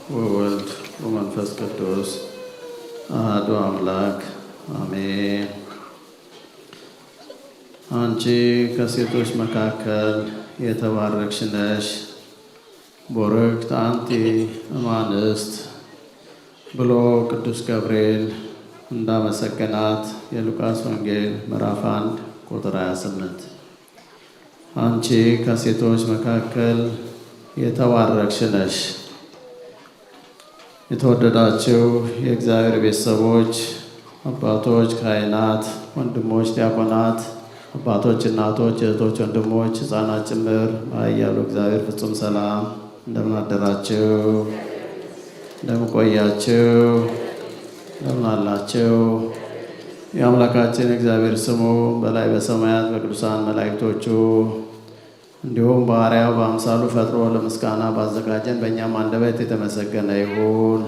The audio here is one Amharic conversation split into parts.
ወወልድ ወመንፈስ ቅዱስ አሐዱ አምላክ አሜን። አንቺ ከሴቶች መካከል የተባረክሽ ነሽ፣ ቡርክት አንቲ እማንስት ብሎ ቅዱስ ገብርኤል እንዳመሰገናት የሉቃስ ወንጌል ምዕራፍ 1 ቁጥር 28። አንቺ ከሴቶች መካከል የተባረክሽ ነሽ። የተወደዳችሁ የእግዚአብሔር ቤተሰቦች፣ አባቶች፣ ካህናት፣ ወንድሞች፣ ዲያቆናት፣ አባቶች፣ እናቶች፣ እህቶች፣ ወንድሞች፣ ሕፃናት ጭምር በኃያሉ እግዚአብሔር ፍጹም ሰላም እንደምን አደራችሁ? እንደምን ቆያችሁ? እንደምን አላችሁ? የአምላካችን እግዚአብሔር ስሙ በላይ በሰማያት በቅዱሳን መላእክቶቹ እንዲሁም በአርአያው በአምሳሉ ፈጥሮ ለምስጋና ባዘጋጀን በእኛም አንደበት የተመሰገነ ይሁን።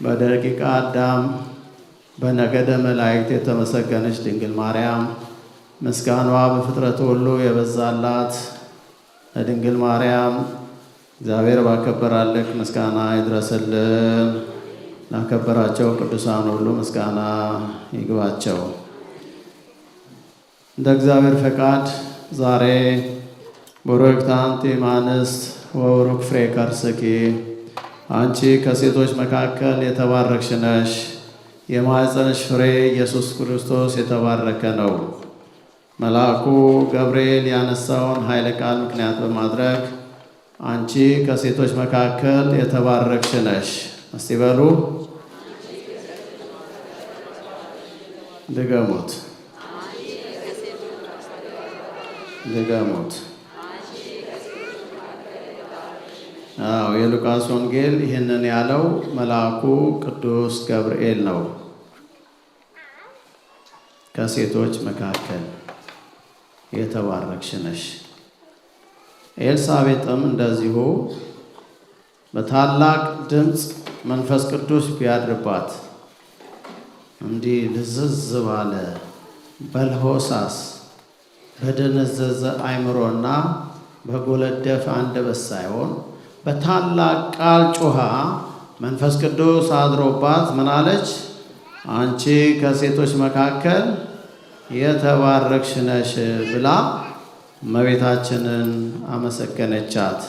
በደቂቀ አዳም በነገደ መላእክት የተመሰገነች ድንግል ማርያም ምስጋናዋ በፍጥረቱ ሁሉ የበዛላት ለድንግል ማርያም እግዚአብሔር ባከበራልክ ምስጋና ይድረስልን። ላከበራቸው ቅዱሳን ሁሉ ምስጋና ይግባቸው። እንደ እግዚአብሔር ፈቃድ ዛሬ ቡርክት አንቲ እማንስት ወቡሩክ ፍሬ ከርሥኪ፣ አንቺ ከሴቶች መካከል የተባረክሽ ነሽ፣ የማኅፀንሽ ፍሬ ኢየሱስ ክርስቶስ የተባረከ ነው። መልአኩ ገብርኤል ያነሳውን ኃይለ ቃል ምክንያት በማድረግ አንቺ ከሴቶች መካከል የተባረክሽ ነሽ። እስቲ በሉ ድገሙት፣ ድገሙት። የሉቃስ ወንጌል ይህንን ያለው መልአኩ ቅዱስ ገብርኤል ነው። ከሴቶች መካከል የተባረክሽ ነሽ። ኤልሳቤጥም እንደዚሁ በታላቅ ድምፅ መንፈስ ቅዱስ ቢያድርባት እንዲህ ልዝዝ ባለ በልሆሳስ በደነዘዘ አእምሮና በጎለደፈ አንደበት ሳይሆን በታላቅ ቃል ጮኻ መንፈስ ቅዱስ አድሮባት ምን አለች? አንቺ ከሴቶች መካከል የተባረክሽ ነሽ ብላ እመቤታችንን አመሰገነቻት።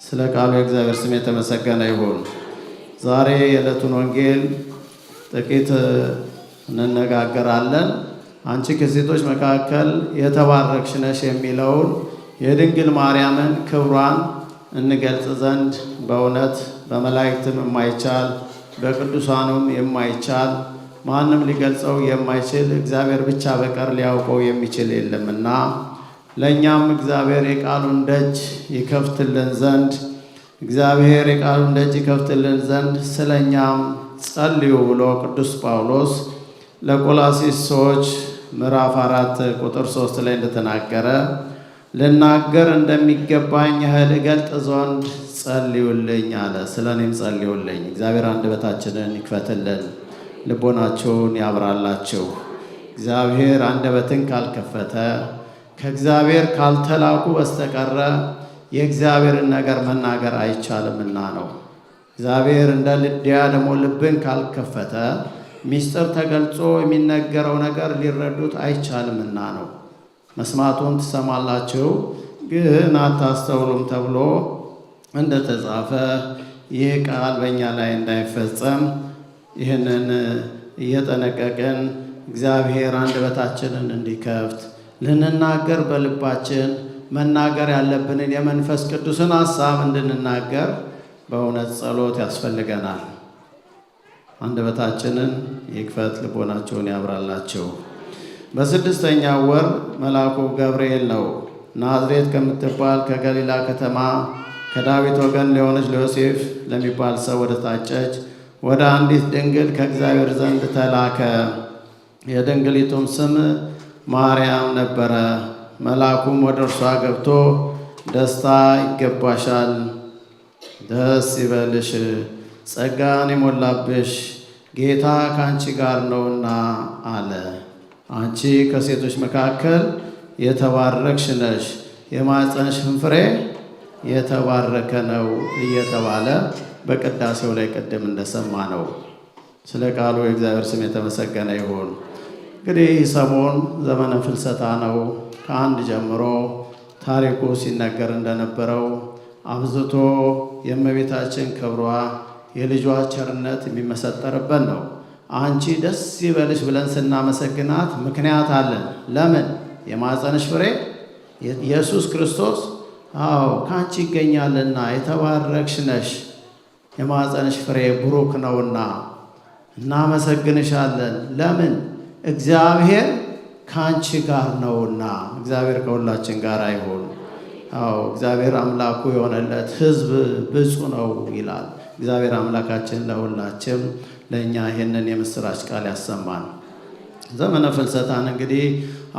ስለ ቃሉ የእግዚአብሔር ስም የተመሰገነ ይሁን። ዛሬ የዕለቱን ወንጌል ጥቂት እንነጋገራለን። አንቺ ከሴቶች መካከል የተባረክሽ ነሽ የሚለውን የድንግል ማርያምን ክብሯን እንገልጽ ዘንድ በእውነት በመላእክትም የማይቻል በቅዱሳኑም የማይቻል ማንም ሊገልጸው የማይችል እግዚአብሔር ብቻ በቀር ሊያውቀው የሚችል የለምና ለእኛም እግዚአብሔር የቃሉን ደጅ ይከፍትልን ዘንድ ስለ እኛም ጸልዩ ብሎ ቅዱስ ጳውሎስ ለቆላስይስ ሰዎች ምዕራፍ 4 ቁጥር 3 ላይ እንደተናገረ ልናገር እንደሚገባኝ ያህል እገልጥ ዘንድ ጸልዩልኝ አለ። ስለ እኔም ጸልዩልኝ። እግዚአብሔር አንደበታችንን ይክፈትልን፣ ልቦናችሁን ያብራላችሁ። እግዚአብሔር አንደበትን ካልከፈተ ከእግዚአብሔር ካልተላኩ በስተቀረ የእግዚአብሔርን ነገር መናገር አይቻልምና ነው። እግዚአብሔር እንደ ልድያ ደግሞ ልብን ካልከፈተ ሚስጥር ተገልጾ የሚነገረው ነገር ሊረዱት አይቻልምና ነው። መስማቱን ትሰማላችሁ ግን አታስተውሉም ተብሎ እንደተጻፈ ይህ ቃል በእኛ ላይ እንዳይፈጸም ይህንን እየጠነቀቅን እግዚአብሔር አንደበታችንን እንዲከፍት ልንናገር በልባችን መናገር ያለብንን የመንፈስ ቅዱስን ሐሳብ እንድንናገር በእውነት ጸሎት ያስፈልገናል። አንደበታችንን ይክፈት፣ ልቦናችሁን ያብራላችሁ። በስድስተኛው ወር መልአኩ ገብርኤል ነው ናዝሬት ከምትባል ከገሊላ ከተማ ከዳዊት ወገን ለሆነች ለዮሴፍ ለሚባል ሰው ወደ ታጨች ወደ አንዲት ድንግል ከእግዚአብሔር ዘንድ ተላከ። የድንግሊቱም ስም ማርያም ነበረ። መልአኩም ወደ እርሷ ገብቶ ደስታ ይገባሻል፣ ደስ ይበልሽ፣ ጸጋን የሞላብሽ ጌታ ከአንቺ ጋር ነውና አለ። አንቺ ከሴቶች መካከል የተባረክሽ ነሽ፣ የማኅፀንሽም ፍሬ የተባረከ ነው እየተባለ በቅዳሴው ላይ ቅድም እንደሰማ ነው። ስለ ቃሉ የእግዚአብሔር ስም የተመሰገነ ይሁን። እንግዲህ ሰሞን ዘመነ ፍልሰታ ነው። ከአንድ ጀምሮ ታሪኩ ሲነገር እንደነበረው አብዝቶ የእመቤታችን ክብሯ የልጇ ቸርነት የሚመሰጠርበት ነው። አንቺ ደስ ይበልሽ ብለን ስናመሰግናት ምክንያት አለን። ለምን? የማኅፀንሽ ፍሬ ኢየሱስ ክርስቶስ ከአንቺ ይገኛልና የተባረክሽ ነሽ፣ የማኅፀንሽ ፍሬ ቡሩክ ነውና እናመሰግንሻለን። ለምን? እግዚአብሔር ከአንቺ ጋር ነውና። እግዚአብሔር ከሁላችን ጋር አይሆን። እግዚአብሔር አምላኩ የሆነለት ሕዝብ ብፁዕ ነው ይላል። እግዚአብሔር አምላካችን ለሁላችን ለእኛ ይህንን የምስራች ቃል ያሰማን። ዘመነ ፍልሰታን እንግዲህ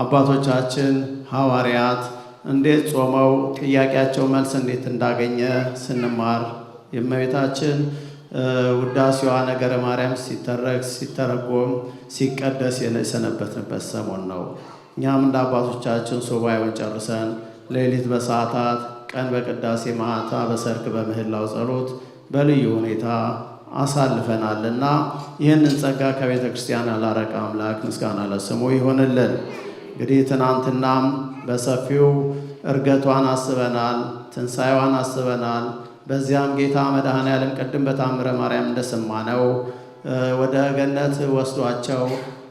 አባቶቻችን ሐዋርያት እንዴት ጾመው ጥያቄያቸው መልስ እንዴት እንዳገኘ ስንማር የእመቤታችን ውዳሴዋ ነገረ ማርያም ሲተረክ ሲተረጎም ሲቀደስ የሰነበትንበት ሰሞን ነው። እኛም እንደ አባቶቻችን ሱባኤውን ጨርሰን ሌሊት በሰዓታት ቀን በቅዳሴ ማታ በሰርክ በምህላው ጸሎት በልዩ ሁኔታ አሳልፈናልና ይህንን ጸጋ ከቤተ ክርስቲያን ያላረቀ አምላክ ምስጋና ለስሙ ይሆንልን። እንግዲህ ትናንትናም በሰፊው እርገቷን አስበናል፣ ትንሣኤዋን አስበናል። በዚያም ጌታ መድኃኔዓለም ቅድም በታምረ ማርያም እንደሰማነው ወደ ገነት ወስዷቸው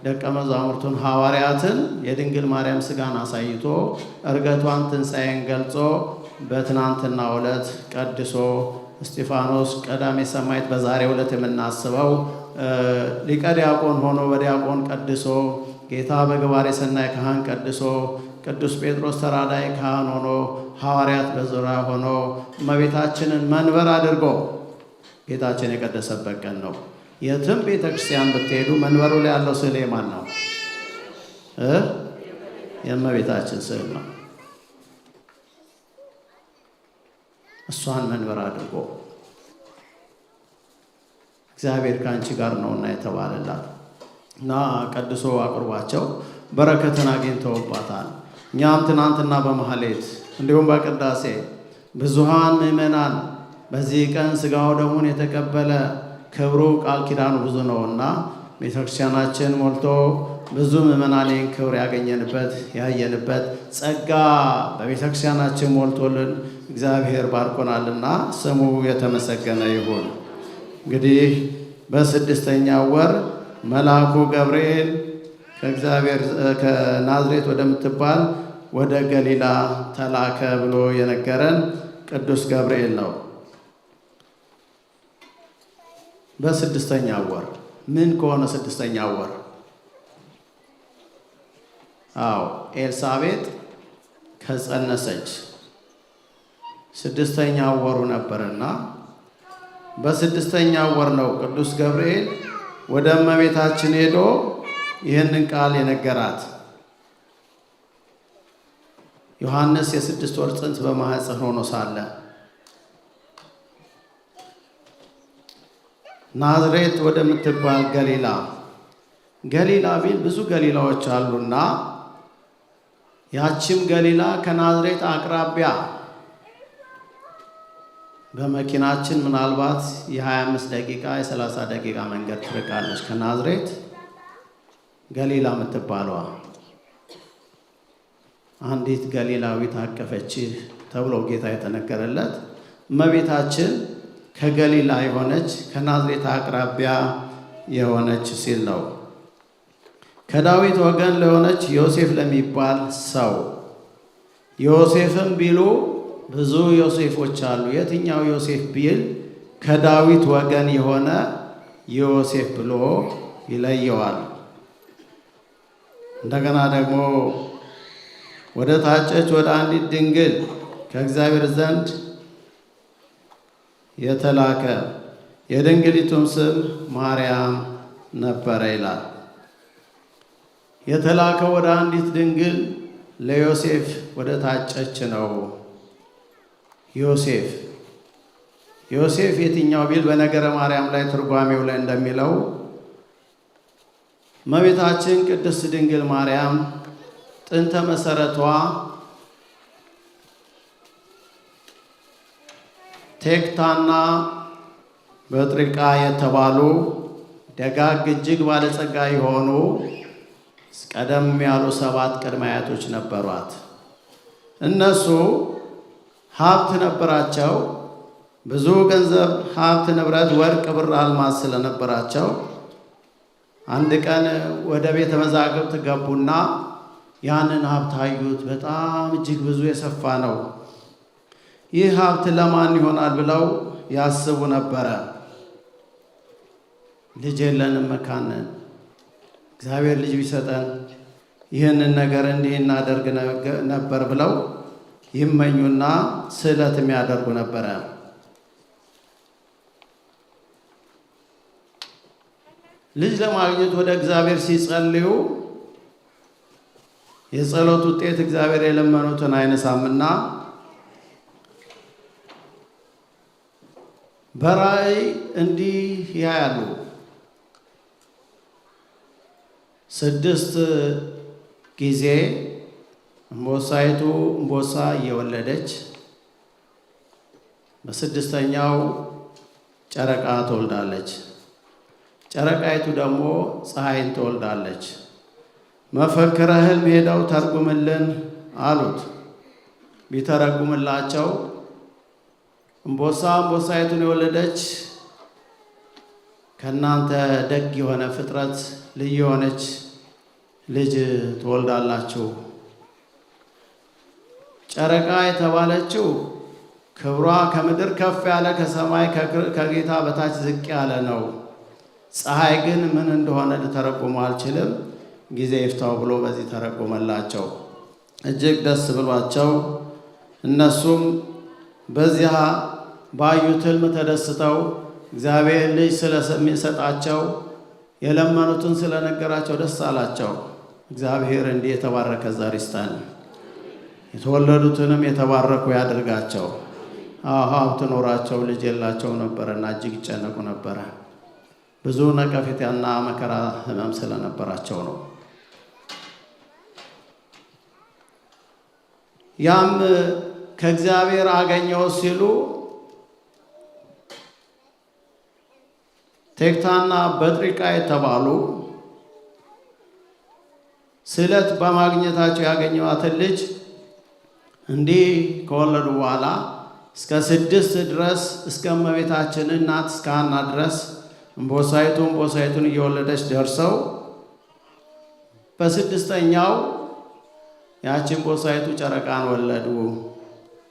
ደቀ መዛሙርቱን ሐዋርያትን የድንግል ማርያም ሥጋን አሳይቶ እርገቷን ትንሣኤን ገልጾ በትናንትናው ዕለት ቀድሶ እስጢፋኖስ ቀዳሜ ሰማዕት በዛሬው ዕለት የምናስበው ሊቀ ዲያቆን ሆኖ በዲያቆን ቀድሶ ጌታ በግባሬ ሰናይ ካህን ቀድሶ ቅዱስ ጴጥሮስ ተራዳይ ካህን ሆኖ ሐዋርያት በዙሪያ ሆኖ እመቤታችንን መንበር አድርጎ ጌታችን የቀደሰበት ቀን ነው። የትም ቤተ ክርስቲያን ብትሄዱ መንበሩ ላይ ያለው ስዕል የማን ነው? የእመቤታችን ስዕል ነው። እሷን መንበር አድርጎ እግዚአብሔር ከአንቺ ጋር ነውና የተባለላት እና ቀድሶ አቅርቧቸው በረከትን አግኝተውባታል። እኛም ትናንትና በማህሌት እንዲሁም በቅዳሴ ብዙሃን ምእመናን በዚህ ቀን ሥጋው ደሙን የተቀበለ ክብሩ ቃል ኪዳኑ ብዙ ነውና ቤተክርስቲያናችን ሞልቶ ብዙ ምእመናንን ክብር ያገኘንበት ያየንበት ጸጋ በቤተክርስቲያናችን ሞልቶልን እግዚአብሔር ባርኮናልና ስሙ የተመሰገነ ይሁን። እንግዲህ በስድስተኛው ወር መልአኩ ገብርኤል ከእግዚአብሔር ከናዝሬት ወደምትባል ወደ ገሊላ ተላከ ብሎ የነገረን ቅዱስ ገብርኤል ነው። በስድስተኛው ወር ምን ከሆነ ስድስተኛው ወር ኤልሳቤጥ ከጸነሰች ስድስተኛው ወሩ ነበርና በስድስተኛው ወር ነው ቅዱስ ገብርኤል ወደ እመቤታችን ሄዶ ይህንን ቃል የነገራት። ዮሐንስ የ6 ወር ጽንስ በማኅፀን ሆኖ ሳለ ናዝሬት ወደምትባል ገሊላ ቢል ብዙ ገሊላዎች አሉና ያችም ገሊላ ከናዝሬት አቅራቢያ በመኪናችን ምናልባት የ25 ደቂቃ የ30 ደቂቃ መንገድ ትርቃለች ከናዝሬት ገሊላ የምትባለዋ። አንዲት ገሊላዊት አቀፈችህ ተብሎ ጌታ የተነገረለት እመቤታችን ከገሊላ የሆነች ከናዝሬት አቅራቢያ የሆነች ሲል ነው። ከዳዊት ወገን ለሆነች ዮሴፍ ለሚባል ሰው ዮሴፍም ቢሉ ብዙ ዮሴፎች አሉ። የትኛው ዮሴፍ ቢል ከዳዊት ወገን የሆነ ዮሴፍ ብሎ ይለየዋል። እንደገና ደግሞ ወደ ታጨች ወደ አንዲት ድንግል ከእግዚአብሔር ዘንድ የተላከ የድንግሊቱም ስም ማርያም ነበረ ይላል። የተላከው ወደ አንዲት ድንግል ለዮሴፍ ወደ ታጨች ነው። ዮሴፍ የትኛው ቢል በነገረ ማርያም ላይ ትርጓሜው ላይ እንደሚለው እመቤታችን ቅድስት ድንግል ማርያም ጥንተ መሰረቷ ቴክታና በጥሪቃ የተባሉ ደጋግ እጅግ ባለጸጋ የሆኑ ቀደም ያሉ 7 ቅድመ አያቶች ነበሯት። እነሱ ሀብት ነበራቸው። ብዙ ገንዘብ፣ ሀብት፣ ንብረት፣ ወርቅ፣ ብር፣ አልማዝ ስለነበራቸው አንድ ቀን ወደ ቤተ መዛግብት ገቡና ያንን ሀብት አዩት። በጣም እጅግ ብዙ የሰፋ ነው። ይህ ሀብት ለማን ይሆናል ብለው ያስቡ ነበረ። ልጅ የለንም፣ መካን ነን። እግዚአብሔር ልጅ ቢሰጠን ይህንን ነገር እንዲህ እናደርግ ነበር ብለው ይመኙና ስዕለት የሚያደርጉ ነበረ። ልጅ ለማግኘት ወደ እግዚአብሔር ሲጸልዩ የጸሎት ውጤት እግዚአብሔር የለመኑትን አይነሳምና በራእይ እንዲህ ያያሉ። 6 ጊዜ እምቦሳይቱ እምቦሳ እየወለደች በ6ኛው ጨረቃ ትወልዳለች። ጨረቃይቱ ደግሞ ፀሐይን ትወልዳለች። መፈክረ ሕልም ሄደው ተርጉምልን አሉት። ቢተረጉምላቸው እምቦሳይቱን የወለደች ከእናንተ ደግ የሆነ ፍጥረት ልዩ የሆነች ልጅ ትወልዳላችሁ። ጨረቃ የተባለችው ክብሯ ከምድር ከፍ ያለ ከሰማይ ከጌታ በታች ዝቅ ያለ ነው። ፀሐይ ግን ምን እንደሆነ ልተረጉሙ አልችልም፣ ጊዜ ይፍታው ብሎ በዚህ ተረጎመላቸው። እጅግ ደስ ብሏቸው እነሱም በዚያ ባዩት ሕልም ተደስተው እግዚአብሔር ልጅ ስለሚሰጣቸው የለመኑትን ስለነገራቸው ደስ አላቸው። እግዚአብሔር እንዲህ የተባረከ ዘር ይስጠን፣ የተወለዱትንም የተባረኩ ያድርጋቸው። ሀብት ኖራቸው ልጅ የላቸው ነበረና እጅግ ይጨነቁ ነበረ። ብዙ ነቀፌታና መከራ ሕመም ስለነበራቸው ነው። ያም ከእግዚአብሔር አገኘው ሲሉ ቴክታና በጥሪቃ የተባሉ ስዕለት በማግኘታቸው ያገኘዋትን ልጅ እንዲህ ከወለዱ በኋላ እስከ 6 ድረስ እስከ እመቤታችን እናት እስከ ሐና ድረስ እምቦሳይቱን እየወለደች ደርሰው በ6ኛው ያቺ እምቦሳይቱ ጨረቃን ወለዱ።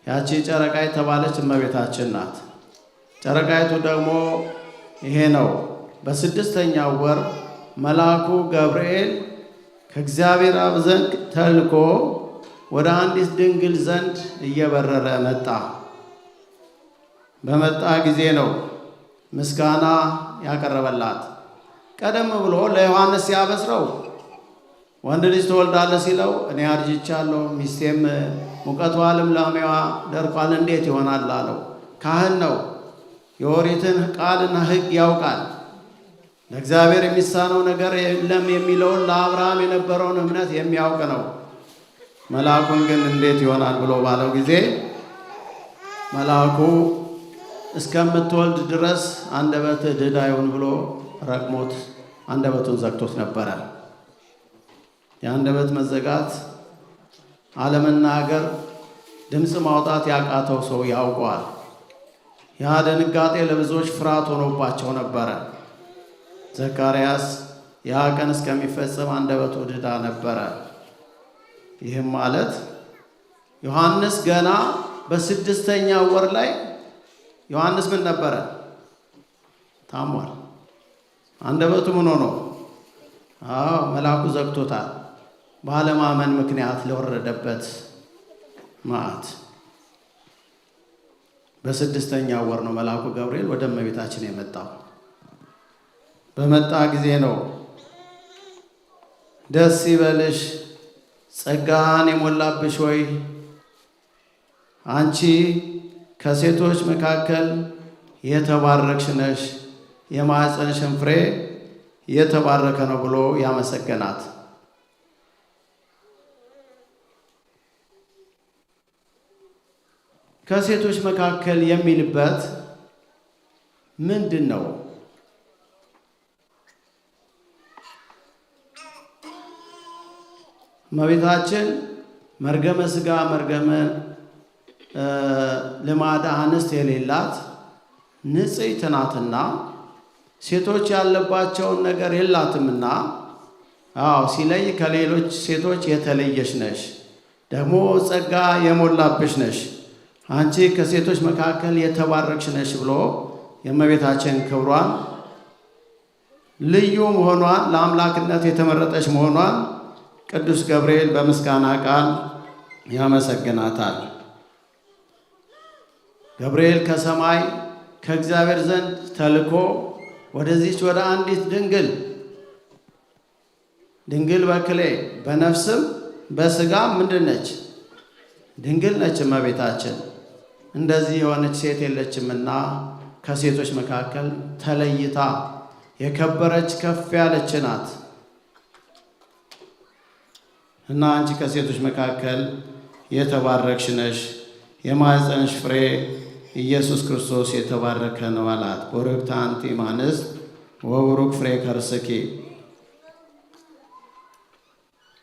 ያቺ ጨረቃ የተባለች እመቤታችን ናት። ጨረቃይቱ ደግሞ ይሄ ነው። በ6ኛው ወር መልአኩ ገብርኤል ከእግዚአብሔር አብ ዘንድ ተልኮ ወደ አንዲት ድንግል ዘንድ እየበረረ መጣ። በመጣ ጊዜ ነው ምስጋና ያቀረበላት። ቀደም ብሎ ለዮሐንስ ሲያበስረው ወንድ ልጅ ትወልዳለህ ሲለው እኔ አርጅቻለሁ፣ ሚስቴም ሙቀቷ ልምላሜዋ ደርቋል፣ እንዴት ይሆናል አለው። ካህን ነው፣ የኦሪትን ቃልና ሕግ ያውቃል። ለእግዚአብሔር የሚሳነው ነገር የለም የሚለውን ለአብርሃም የነበረውን እምነት የሚያውቅ ነው። መልአኩን ግን እንዴት ይሆናል ብሎ ባለው ጊዜ መልአኩ እስከምትወልድ ድረስ አንደበትህ ድዳ ይሁን ብሎ ረግሞት አንደበቱን ዘግቶት ነበረ። የአንደበት መዘጋት አለመናገር፣ ድምፅ ማውጣት ያቃተው ሰው ያውቀዋል። ያ ድንጋጤ ለብዙዎች ፍርሃት ሆኖባቸው ነበረ። ዘካርያስ ያ ቀን እስከሚፈጸም አንደበቱ ድዳ ነበረ። ይህም ማለት ዮሐንስ ገና በ6ኛው ወር ላይ ዮሐንስ ምን ነበረ? ታሟል። አንደበቱ ምን ሆኖ? መልአኩ ዘግቶታል። ባለማመን ምክንያት ለወረደበት መዓት በ6ኛው ወር ነው መልአኩ ገብርኤል ወደ እመቤታችን የመጣው። በመጣ ጊዜ ነው ደስ ይበልሽ ጸጋን የሞላብሽ ሆይ አንቺ ከሴቶች መካከል የተባረክሽ ነሽ፣ የማኅፀንሽን ፍሬ የተባረከ ነው ብሎ ያመሰገናት። ከሴቶች መካከል የሚልበት ምንድን ነው? እመቤታችን መርገመ ሥጋ መርገመ ልማደ አንስት የሌላት ንጽሕት ናትና ሴቶች ያለባቸውን ነገር የላትምና፣ ሲለይ ከሌሎች ሴቶች የተለየሽ ነሽ፣ ደግሞ ጸጋ የሞላብሽ ነሽ፣ አንቺ ከሴቶች መካከል የተባረክሽ ነሽ ብሎ የእመቤታችን ክብሯን ልዩ መሆኗን ለአምላክነት የተመረጠች መሆኗን ቅዱስ ገብርኤል በምስጋና ቃል ያመሰግናታል። ገብርኤል ከሰማይ ከእግዚአብሔር ዘንድ ተልኮ ወደዚች ወደ አንዲት ድንግል በክሌ በነፍስም በሥጋም ምንድን ነች? ድንግል ነች እመቤታችን። እንደዚህ የሆነች ሴት የለችምና ከሴቶች መካከል ተለይታ የከበረች ከፍ ያለች ናት እና አንቺ ከሴቶች መካከል የተባረክሽ ነሽ፣ የማኅፀንሽ ፍሬ ኢየሱስ ክርስቶስ የተባረከ ነው አላት። ቡርክት አንቲ እምአንስት ወቡሩክ ፍሬ ከርስኪ።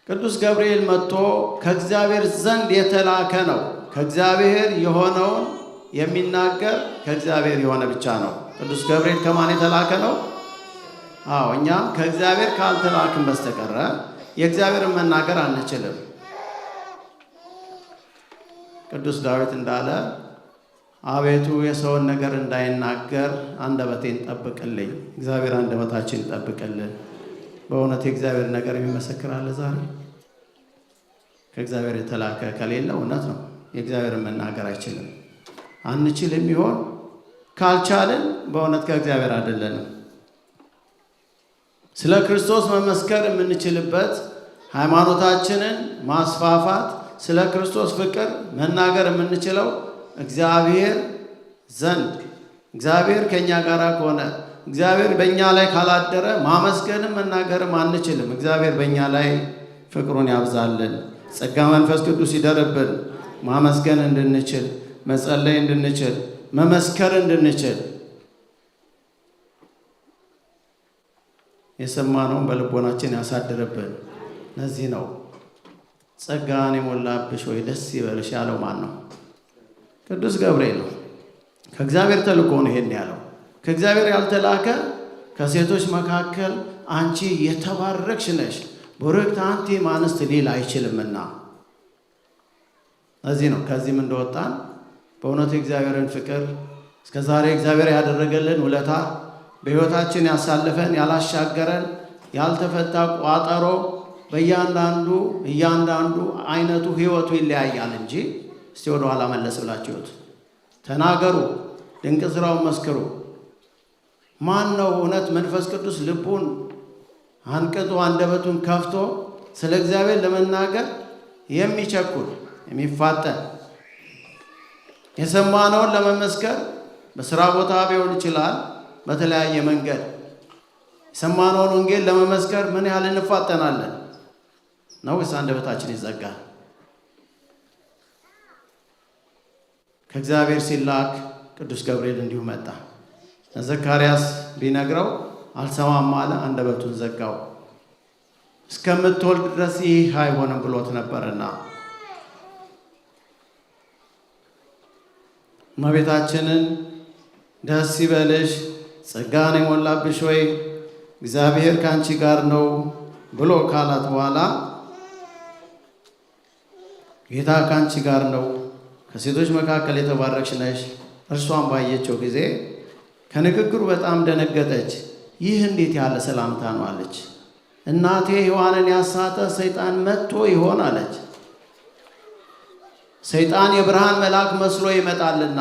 ቅዱስ ገብርኤል መጥቶ ከእግዚአብሔር ዘንድ የተላከ ነው። ከእግዚአብሔር የሆነውን የሚናገር ከእግዚአብሔር የሆነ ብቻ ነው። ቅዱስ ገብርኤል ከማን የተላከ ነው? እኛም ከእግዚአብሔር ካልተላክን በስተቀረ የእግዚአብሔርን መናገር አንችልም። ቅዱስ ዳዊት እንዳለ አቤቱ የሰውን ነገር እንዳይናገር አንደበቴን ጠብቅልኝ። እግዚአብሔር አንደበታችን ይጠብቅልን። በእውነት የእግዚአብሔር ነገር የሚመሰክር አለ ዛሬ? ከእግዚአብሔር የተላከ ከሌለ እውነት ነው የእግዚአብሔርን መናገር አይችልም። አንችልም ይሆን? ካልቻልን በእውነት ከእግዚአብሔር አይደለንም። ስለ ክርስቶስ መመስከር የምንችልበት ሃይማኖታችንን ማስፋፋት፣ ስለ ክርስቶስ ፍቅር መናገር የምንችለው እግዚአብሔር ዘንድ እግዚአብሔር ከእኛ ጋር ከሆነ እግዚአብሔር በእኛ ላይ ካላደረ ማመስገንም መናገርም አንችልም። እግዚአብሔር በእኛ ላይ ፍቅሩን ያብዛልን፣ ጸጋ መንፈስ ቅዱስ ይደርብን፣ ማመስገን እንድንችል፣ መጸለይ እንድንችል፣ መመስከር እንድንችል፣ የሰማነውን በልቦናችን ያሳድርብን። ለዚህ ነው ጸጋን የሞላብሽ ሆይ ደስ ይበልሽ ያለው ማን ነው? ቅዱስ ገብርኤል ነው። ከእግዚአብሔር ተልኮ ነው ይሄን ያለው። ከእግዚአብሔር ያልተላከ ከሴቶች መካከል አንቺ የተባረክሽ ነሽ ቡርክት አንቲ እምአንስት ሊል አይችልምና። ለዚህ ነው ከዚህም እንደወጣን በእውነቱ የእግዚአብሔርን ፍቅር እስከ ዛሬ እግዚአብሔር ያደረገልን ውለታ በሕይወታችን ያሳልፈን ያላሻገረን ያልተፈታ ቋጠሮ እያንዳንዱ አይነቱ ሕይወቱ ይለያያል እንጂ እስቲ ወደ ኋላ መለስ ብላችሁት ተናገሩ፣ ድንቅ ሥራውን መስክሩ። ማን ነው እውነት መንፈስ ቅዱስ ልቡን አንቅቶ አንደበቱን ከፍቶ ስለ እግዚአብሔር ለመናገር የሚቸኩል የሚፋጠን? የሰማነውን ለመመስከር በሥራ ቦታ ቢሆን ይችላል፣ በተለያየ መንገድ የሰማነውን ወንጌል ለመመስከር ምን ያህል እንፋጠናለን? ነው ወይስ አንደበታችን ይዘጋል? ከእግዚአብሔር ሲላክ ቅዱስ ገብርኤል እንዲሁ መጣ። ዘካርያስ ቢነግረው አልሰማም አለ፣ አንደበቱን ዘጋው። እስከምትወልድ ድረስ ይህ አይሆንም ብሎት ነበርና እመቤታችንን ደስ ይበልሽ ጸጋን የሞላብሽ ወይ እግዚአብሔር ከአንቺ ጋር ነው ብሎ ካላት በኋላ ጌታ ከአንቺ ጋር ነው፣ ከሴቶች መካከል የተባረክሽ ነሽ። እርሷን ባየችው ጊዜ ከንግግሩ በጣም ደነገጠች። ይህ እንዴት ያለ ሰላምታ ነው አለች። እናቴ ሔዋንን ያሳተ ሰይጣን መጥቶ ይሆን አለች። ሰይጣን የብርሃን መልአክ መስሎ ይመጣልና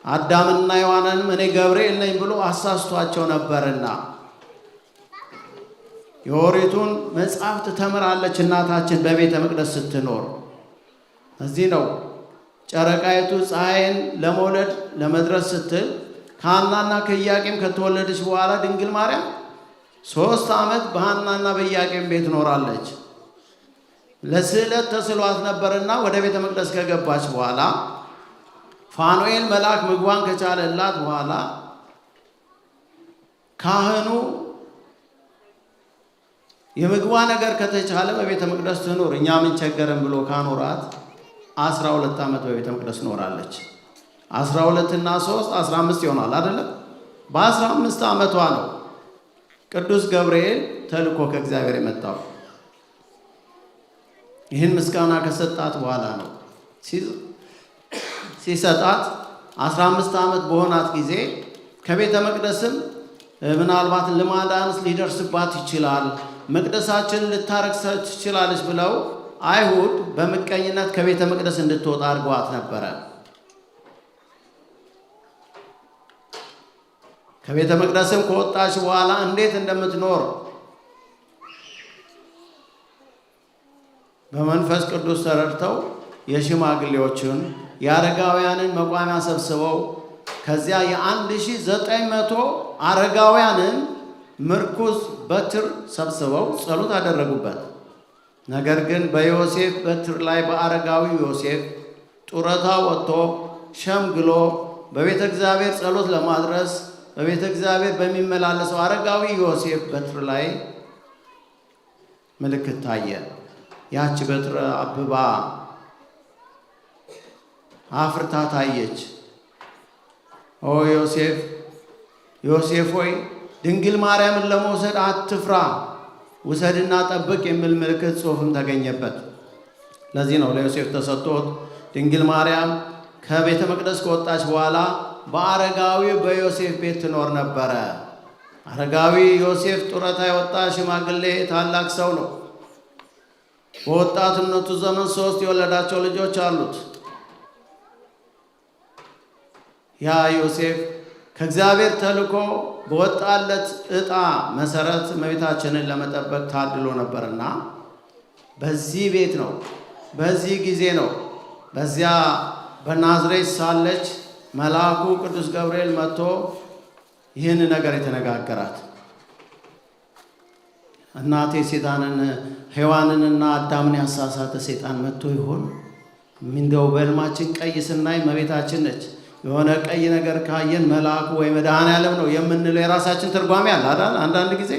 አዳምና ሔዋንንም እኔ ገብርኤል ነኝ ብሎ አሳስቷቸው ነበርና የኦሪቱን መጽሐፍት ተምራለች እናታችን በቤተ መቅደስ ስትኖር። እዚህ ነው ጨረቃይቱ ፀሐይን ለመውለድ ለመድረስ ስትል ከሐናና ከኢያቄም ከተወለደች በኋላ ድንግል ማርያም 3 ዓመት በሐናና በኢያቄም ቤት ኖራለች። ለስዕለት ተስሏት ነበርና ወደ ቤተ መቅደስ ከገባች በኋላ ፋኑኤል መልአክ ምግቧን ከቻለላት በኋላ ካህኑ የምግቧ ነገር ከተቻለ በቤተ መቅደስ ትኖር እኛ ምን ቸገረን ብሎ ካኖራት 12 ዓመት በቤተ መቅደስ ኖራለች። 12 እና 3 15 ይሆናል አይደለም? በ15 ዓመቷ ነው ቅዱስ ገብርኤል ተልኮ ከእግዚአብሔር የመጣው። ይህን ምስጋና ከሰጣት በኋላ ነው ሲሰጣት 15 ዓመት በሆናት ጊዜ ከቤተ መቅደስም ምናልባት ልማዳንስ ሊደርስባት ይችላል፣ መቅደሳችን ልታረክስ ትችላለች ብለው አይሁድ በምቀኝነት ከቤተ መቅደስ እንድትወጣ አድርገዋት ነበረ። ከቤተ መቅደስም ከወጣች በኋላ እንዴት እንደምትኖር በመንፈስ ቅዱስ ተረድተው የሽማግሌዎችን የአረጋውያንን መቋሚያ ሰብስበው ከዚያ የ1900 አረጋውያንን ምርኩዝ በትር ሰብስበው ጸሎት አደረጉበት። ነገር ግን በዮሴፍ በትር ላይ በአረጋዊ ዮሴፍ ጡረታ ወጥቶ ሸምግሎ በቤተ እግዚአብሔር ጸሎት ለማድረስ በቤተ እግዚአብሔር በሚመላለሰው አረጋዊ ዮሴፍ በትር ላይ ምልክት ታየ። ያች በትር አብባ አፍርታ ታየች። ኦ ዮሴፍ ዮሴፍ ሆይ ድንግል ማርያምን ለመውሰድ አትፍራ፣ ውሰድና ጠብቅ የሚል ምልክት ጽሑፍም ተገኘበት። ለዚህ ነው ለዮሴፍ ተሰጥቶት ድንግል ማርያም ከቤተ መቅደስ ከወጣች በኋላ በአረጋዊ በዮሴፍ ቤት ትኖር ነበረ። አረጋዊ ዮሴፍ ጡረታ የወጣ ሽማግሌ ታላቅ ሰው ነው። በወጣትነቱ ዘመን 3 የወለዳቸው ልጆች አሉት። ያ ዮሴፍ ከእግዚአብሔር ተልኮ በወጣለት ዕጣ መሰረት እመቤታችንን ለመጠበቅ ታድሎ ነበርና በዚህ ቤት ነው፣ በዚህ ጊዜ ነው፣ በዚያ በናዝሬት ሳለች መልአኩ ቅዱስ ገብርኤል መጥቶ ይህን ነገር የተነጋገራት። እናቴ ሴጣንን ሔዋንንና አዳምን ያሳሳተ ሴጣን መጥቶ ይሆን? እንደው በሕልማችን ቀይ ስናይ እመቤታችን ነች። የሆነ ቀይ ነገር ካየን መልአኩ ወይ መድኃኔዓለም ነው የምንለው የራሳችን ትርጓሜ አለ አይደል? አንዳንድ ጊዜ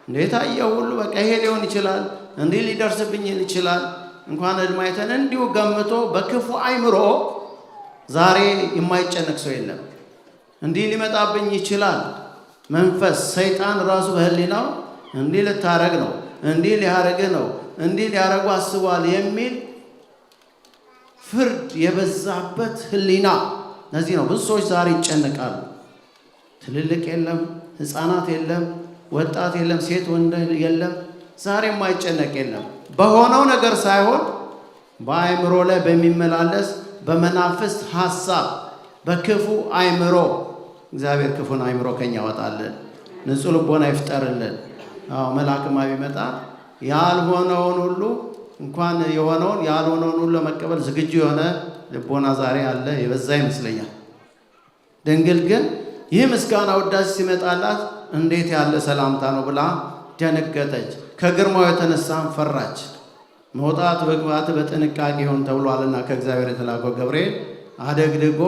እንዴት አየው ሁሉ በቃ ይሄ ሊሆን ይችላል፣ እንዲህ ሊደርስብኝ ይችላል። እንኳን ሕልም አይተን እንዲሁ ገምቶ በክፉ አይምሮ ዛሬ የማይጨነቅ ሰው የለም። እንዲህ ሊመጣብኝ ይችላል። መንፈስ ሰይጣን ራሱ በህሊናው እንዲህ ልታረግ ነው፣ እንዲህ ሊያረግህ ነው፣ እንዲህ ሊያረጉ አስቧል የሚል ፍርድ የበዛበት ህሊና። ለዚህ ነው ብዙ ሰዎች ዛሬ ይጨነቃሉ። ትልልቅ የለም፣ ህፃናት የለም፣ ወጣት የለም፣ ሴት ወንድ የለም። ዛሬ የማይጨነቅ የለም። በሆነው ነገር ሳይሆን በአእምሮ ላይ በሚመላለስ በመናፍስት ሐሳብ በክፉ አእምሮ። እግዚአብሔር ክፉን አእምሮ ከኛ ያወጣልን፣ ንጹሕ ልቦና ይፍጠርልን። መልአክማ ቢመጣ ያልሆነውን ሁሉ እንኳን የሆነውን ያልሆነውን ሁሉ ለመቀበል ዝግጁ የሆነ ልቦና ዛሬ አለ፣ የበዛ ይመስለኛል። ድንግል ግን ይህ ምስጋና ውዳሴ ሲመጣላት እንዴት ያለ ሰላምታ ነው ብላ ደነገጠች። ከግርማው የተነሳም ፈራች። መውጣት መግባት በጥንቃቄ ይሁን ተብሏልና ከእግዚአብሔር የተላከው ገብርኤል አደግድጎ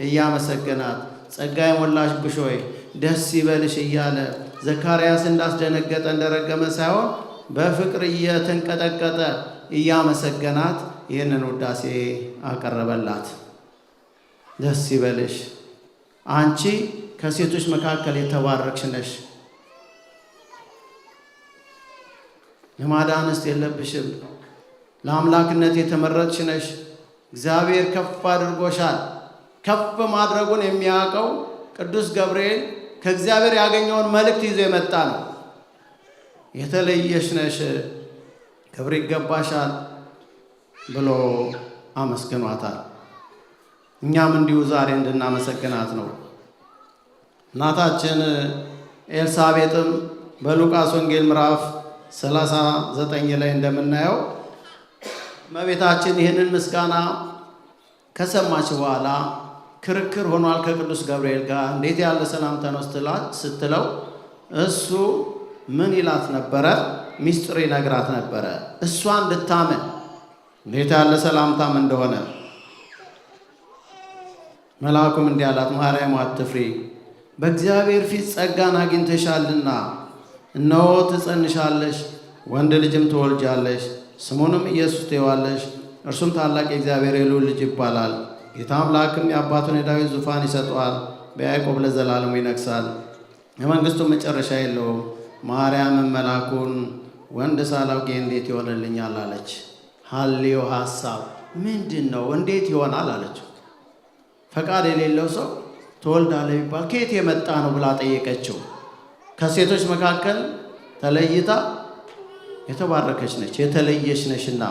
እያመሰገናት ጸጋ የሞላሽብሽ ሆይ ደስ ይበልሽ እያለ ዘካርያስ እንዳስደነገጠ እንደረገመ ሳይሆን በፍቅር እየተንቀጠቀጠ እያመሰገናት ይህንን ውዳሴ አቀረበላት። ደስ ይበልሽ አንቺ ከሴቶች መካከል የተባረክሽ ነሽ፣ ልማደ አንስት የለብሽም፣ ለአምላክነት የተመረጥሽ ነሽ። እግዚአብሔር ከፍ አድርጎሻል። ከፍ ማድረጉን የሚያውቀው ቅዱስ ገብርኤል ከእግዚአብሔር ያገኘውን መልእክት ይዞ የመጣ ነው። የተለየሽ ነሽ፣ ክብር ይገባሻል ብሎ አመስግኗታል። እኛም እንዲሁ ዛሬ እንድናመሰግናት ነው። እናታችን ኤልሳቤጥም በሉቃስ ወንጌል ምዕራፍ 39 ላይ እንደምናየው እመቤታችን ይህንን ምስጋና ከሰማች በኋላ ክርክር ሆኗል ከቅዱስ ገብርኤል ጋር። እንዴት ያለ ሰላምታ ነው ስትለው እሱ ምን ይላት ነበረ? ሚስጥር ይነግራት ነበረ፣ እሷ እንድታምን እንዴት ያለ ሰላምታም እንደሆነ። መልአኩም እንዲህ አላት፣ ማርያም አትፍሪ፣ በእግዚአብሔር ፊት ጸጋን አግኝተሻልና እነሆ ትጸንሻለሽ፣ ወንድ ልጅም ትወልጃለሽ፣ ስሙንም ኢየሱስ ትዪዋለሽ። እርሱም ታላቅ የእግዚአብሔር የልዑል ልጅ ይባላል። ጌታ አምላክም የአባቱን የዳዊት ዙፋን ይሰጠዋል፣ በያዕቆብ ለዘላለሙ ይነግሣል፣ የመንግሥቱ መጨረሻ የለውም። ማርያምም መልአኩን ወንድ ሳላውቅ እንዴት ይሆንልኛል አለች። ሐልዮ ሐሳብ ምንድን ነው? እንዴት ይሆናል አለችው። ፈቃድ የሌለው ሰው ትወልዳለህ ቢባል ከየት የመጣ ነው ብላ ጠየቀችው። ከሴቶች መካከል ተለይታ የተባረከች ነች፣ የተለየች ነሽና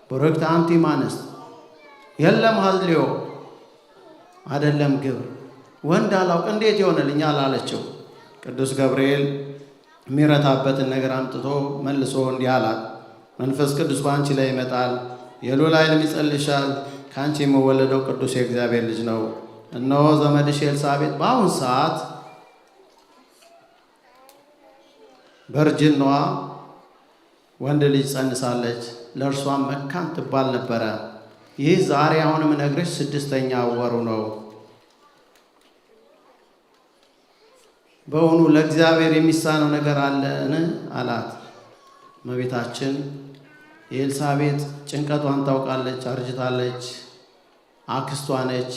ቡርክት አንቲ እምአንስት። የለም ሐልዮ አይደለም ግብር፣ ወንድ አላውቅ እንዴት ይሆንልኛል አለችው። ቅዱስ ገብርኤል የሚረታበትን ነገር አምጥቶ መልሶ እንዲህ አላት፣ መንፈስ ቅዱስ በአንቺ ላይ ይመጣል፣ የልዑል ኃይልም ይጸልልሻል፣ ከአንቺ የሚወለደው ቅዱስ የእግዚአብሔር ልጅ ነው። እነሆ ዘመድሽ ኤልሳቤጥ በአሁን ሰዓት በእርጅናዋ ወንድ ልጅ ጸንሳለች፣ ለእርሷም መካን ትባል ነበረ። ይህ ዛሬ አሁን የምነግርሽ 6ኛ ወሩ ነው። በእውኑ ለእግዚአብሔር የሚሳነው ነገር አለን አላት። እመቤታችን የኤልሳቤጥ ጭንቀቷን ታውቃለች። አርጅታለች፣ አክስቷ ነች።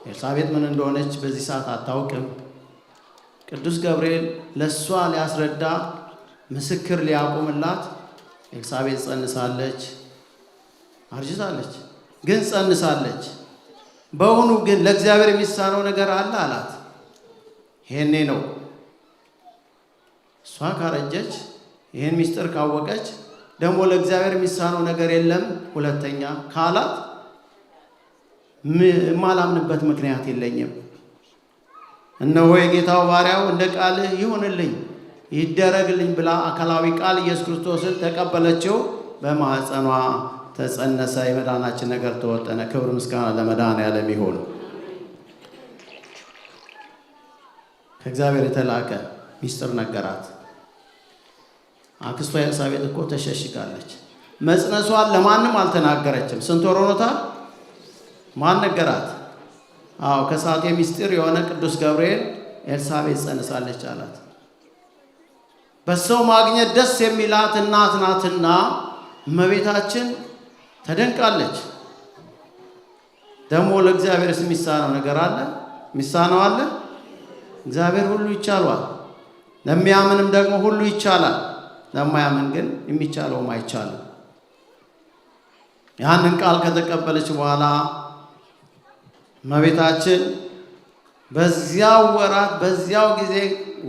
ኤልሳቤጥ ምን እንደሆነች በዚህ ሰዓት አታውቅም። ቅዱስ ገብርኤል ለእሷ ሊያስረዳ ምስክር ሊያቆምላት ኤልሳቤጥ ጸንሳለች፣ አርጅታለች፣ ግን ጸንሳለች። በእውኑ ግን ለእግዚአብሔር የሚሳነው ነገር አለ አላት። ይሄኔ ነው እሷ ካረጀች ይህን ምስጢር ካወቀች ደግሞ ለእግዚአብሔር የሚሳነው ነገር የለም ሁለተኛ ካላት የማላምንበት ምክንያት የለኝም። እነሆ የጌታው ባሪያው እንደ ቃልህ ይሁንልኝ ይደረግልኝ ብላ አካላዊ ቃል ኢየሱስ ክርስቶስን ተቀበለችው። በማኅፀኗ ተጸነሰ። የመዳናችን ነገር ተወጠነ። ክብር ምስጋና ለመድኃኔዓለም ይሁን። ከእግዚአብሔር የተላከ ምስጢር ነገራት። አክስቷ ኤልሳቤጥ እኮ ተሸሽጋለች። መጽነሷን ለማንም አልተናገረችም። ስንት ወር ሆኖታል? ማን ነገራት? አዎ ከሳቴ ምስጢር የሆነ ቅዱስ ገብርኤል ኤልሳቤጥ ጸንሳለች አላት። በሰው ማግኘት ደስ የሚላት እናት ናትና እመቤታችን ተደንቃለች። ደግሞ ለእግዚአብሔር የሚሳነው ነገር አለ? የሚሳነው አለ? እግዚአብሔር ሁሉ ይቻለዋል። ለሚያምንም ደግሞ ሁሉ ይቻላል። ለማያምን ግን የሚቻለውም አይቻልም። ያንን ቃል ከተቀበለች በኋላ እመቤታችን በዚያው ወራት በዚያው ጊዜ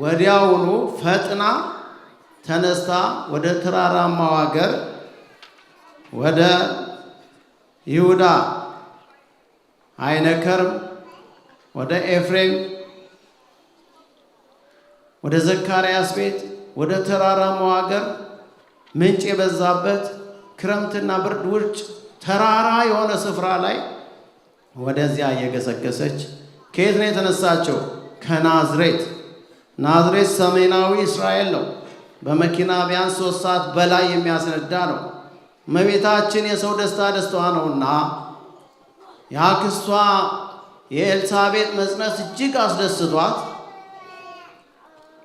ወዲያውኑ ፈጥና ተነስታ ወደ ተራራማው ሀገር ወደ ይሁዳ አይነ ከርም፣ ወደ ኤፍሬም፣ ወደ ዘካርያስ ቤት ወደ ተራራማው ሀገር ምንጭ የበዛበት ክረምትና ብርድ ውርጭ ተራራ የሆነ ስፍራ ላይ ወደዚያ እየገሰገሰች ከየት ነው የተነሳቸው? ከናዝሬት። ናዝሬት ሰሜናዊ እስራኤል ነው። በመኪና ቢያንስ 3 ሰዓት በላይ የሚያስነዳ ነው። እመቤታችን የሰው ደስታ ደስታዋ ነውና የአክስቷ የኤልሳቤጥ መጽነስ እጅግ አስደስቷት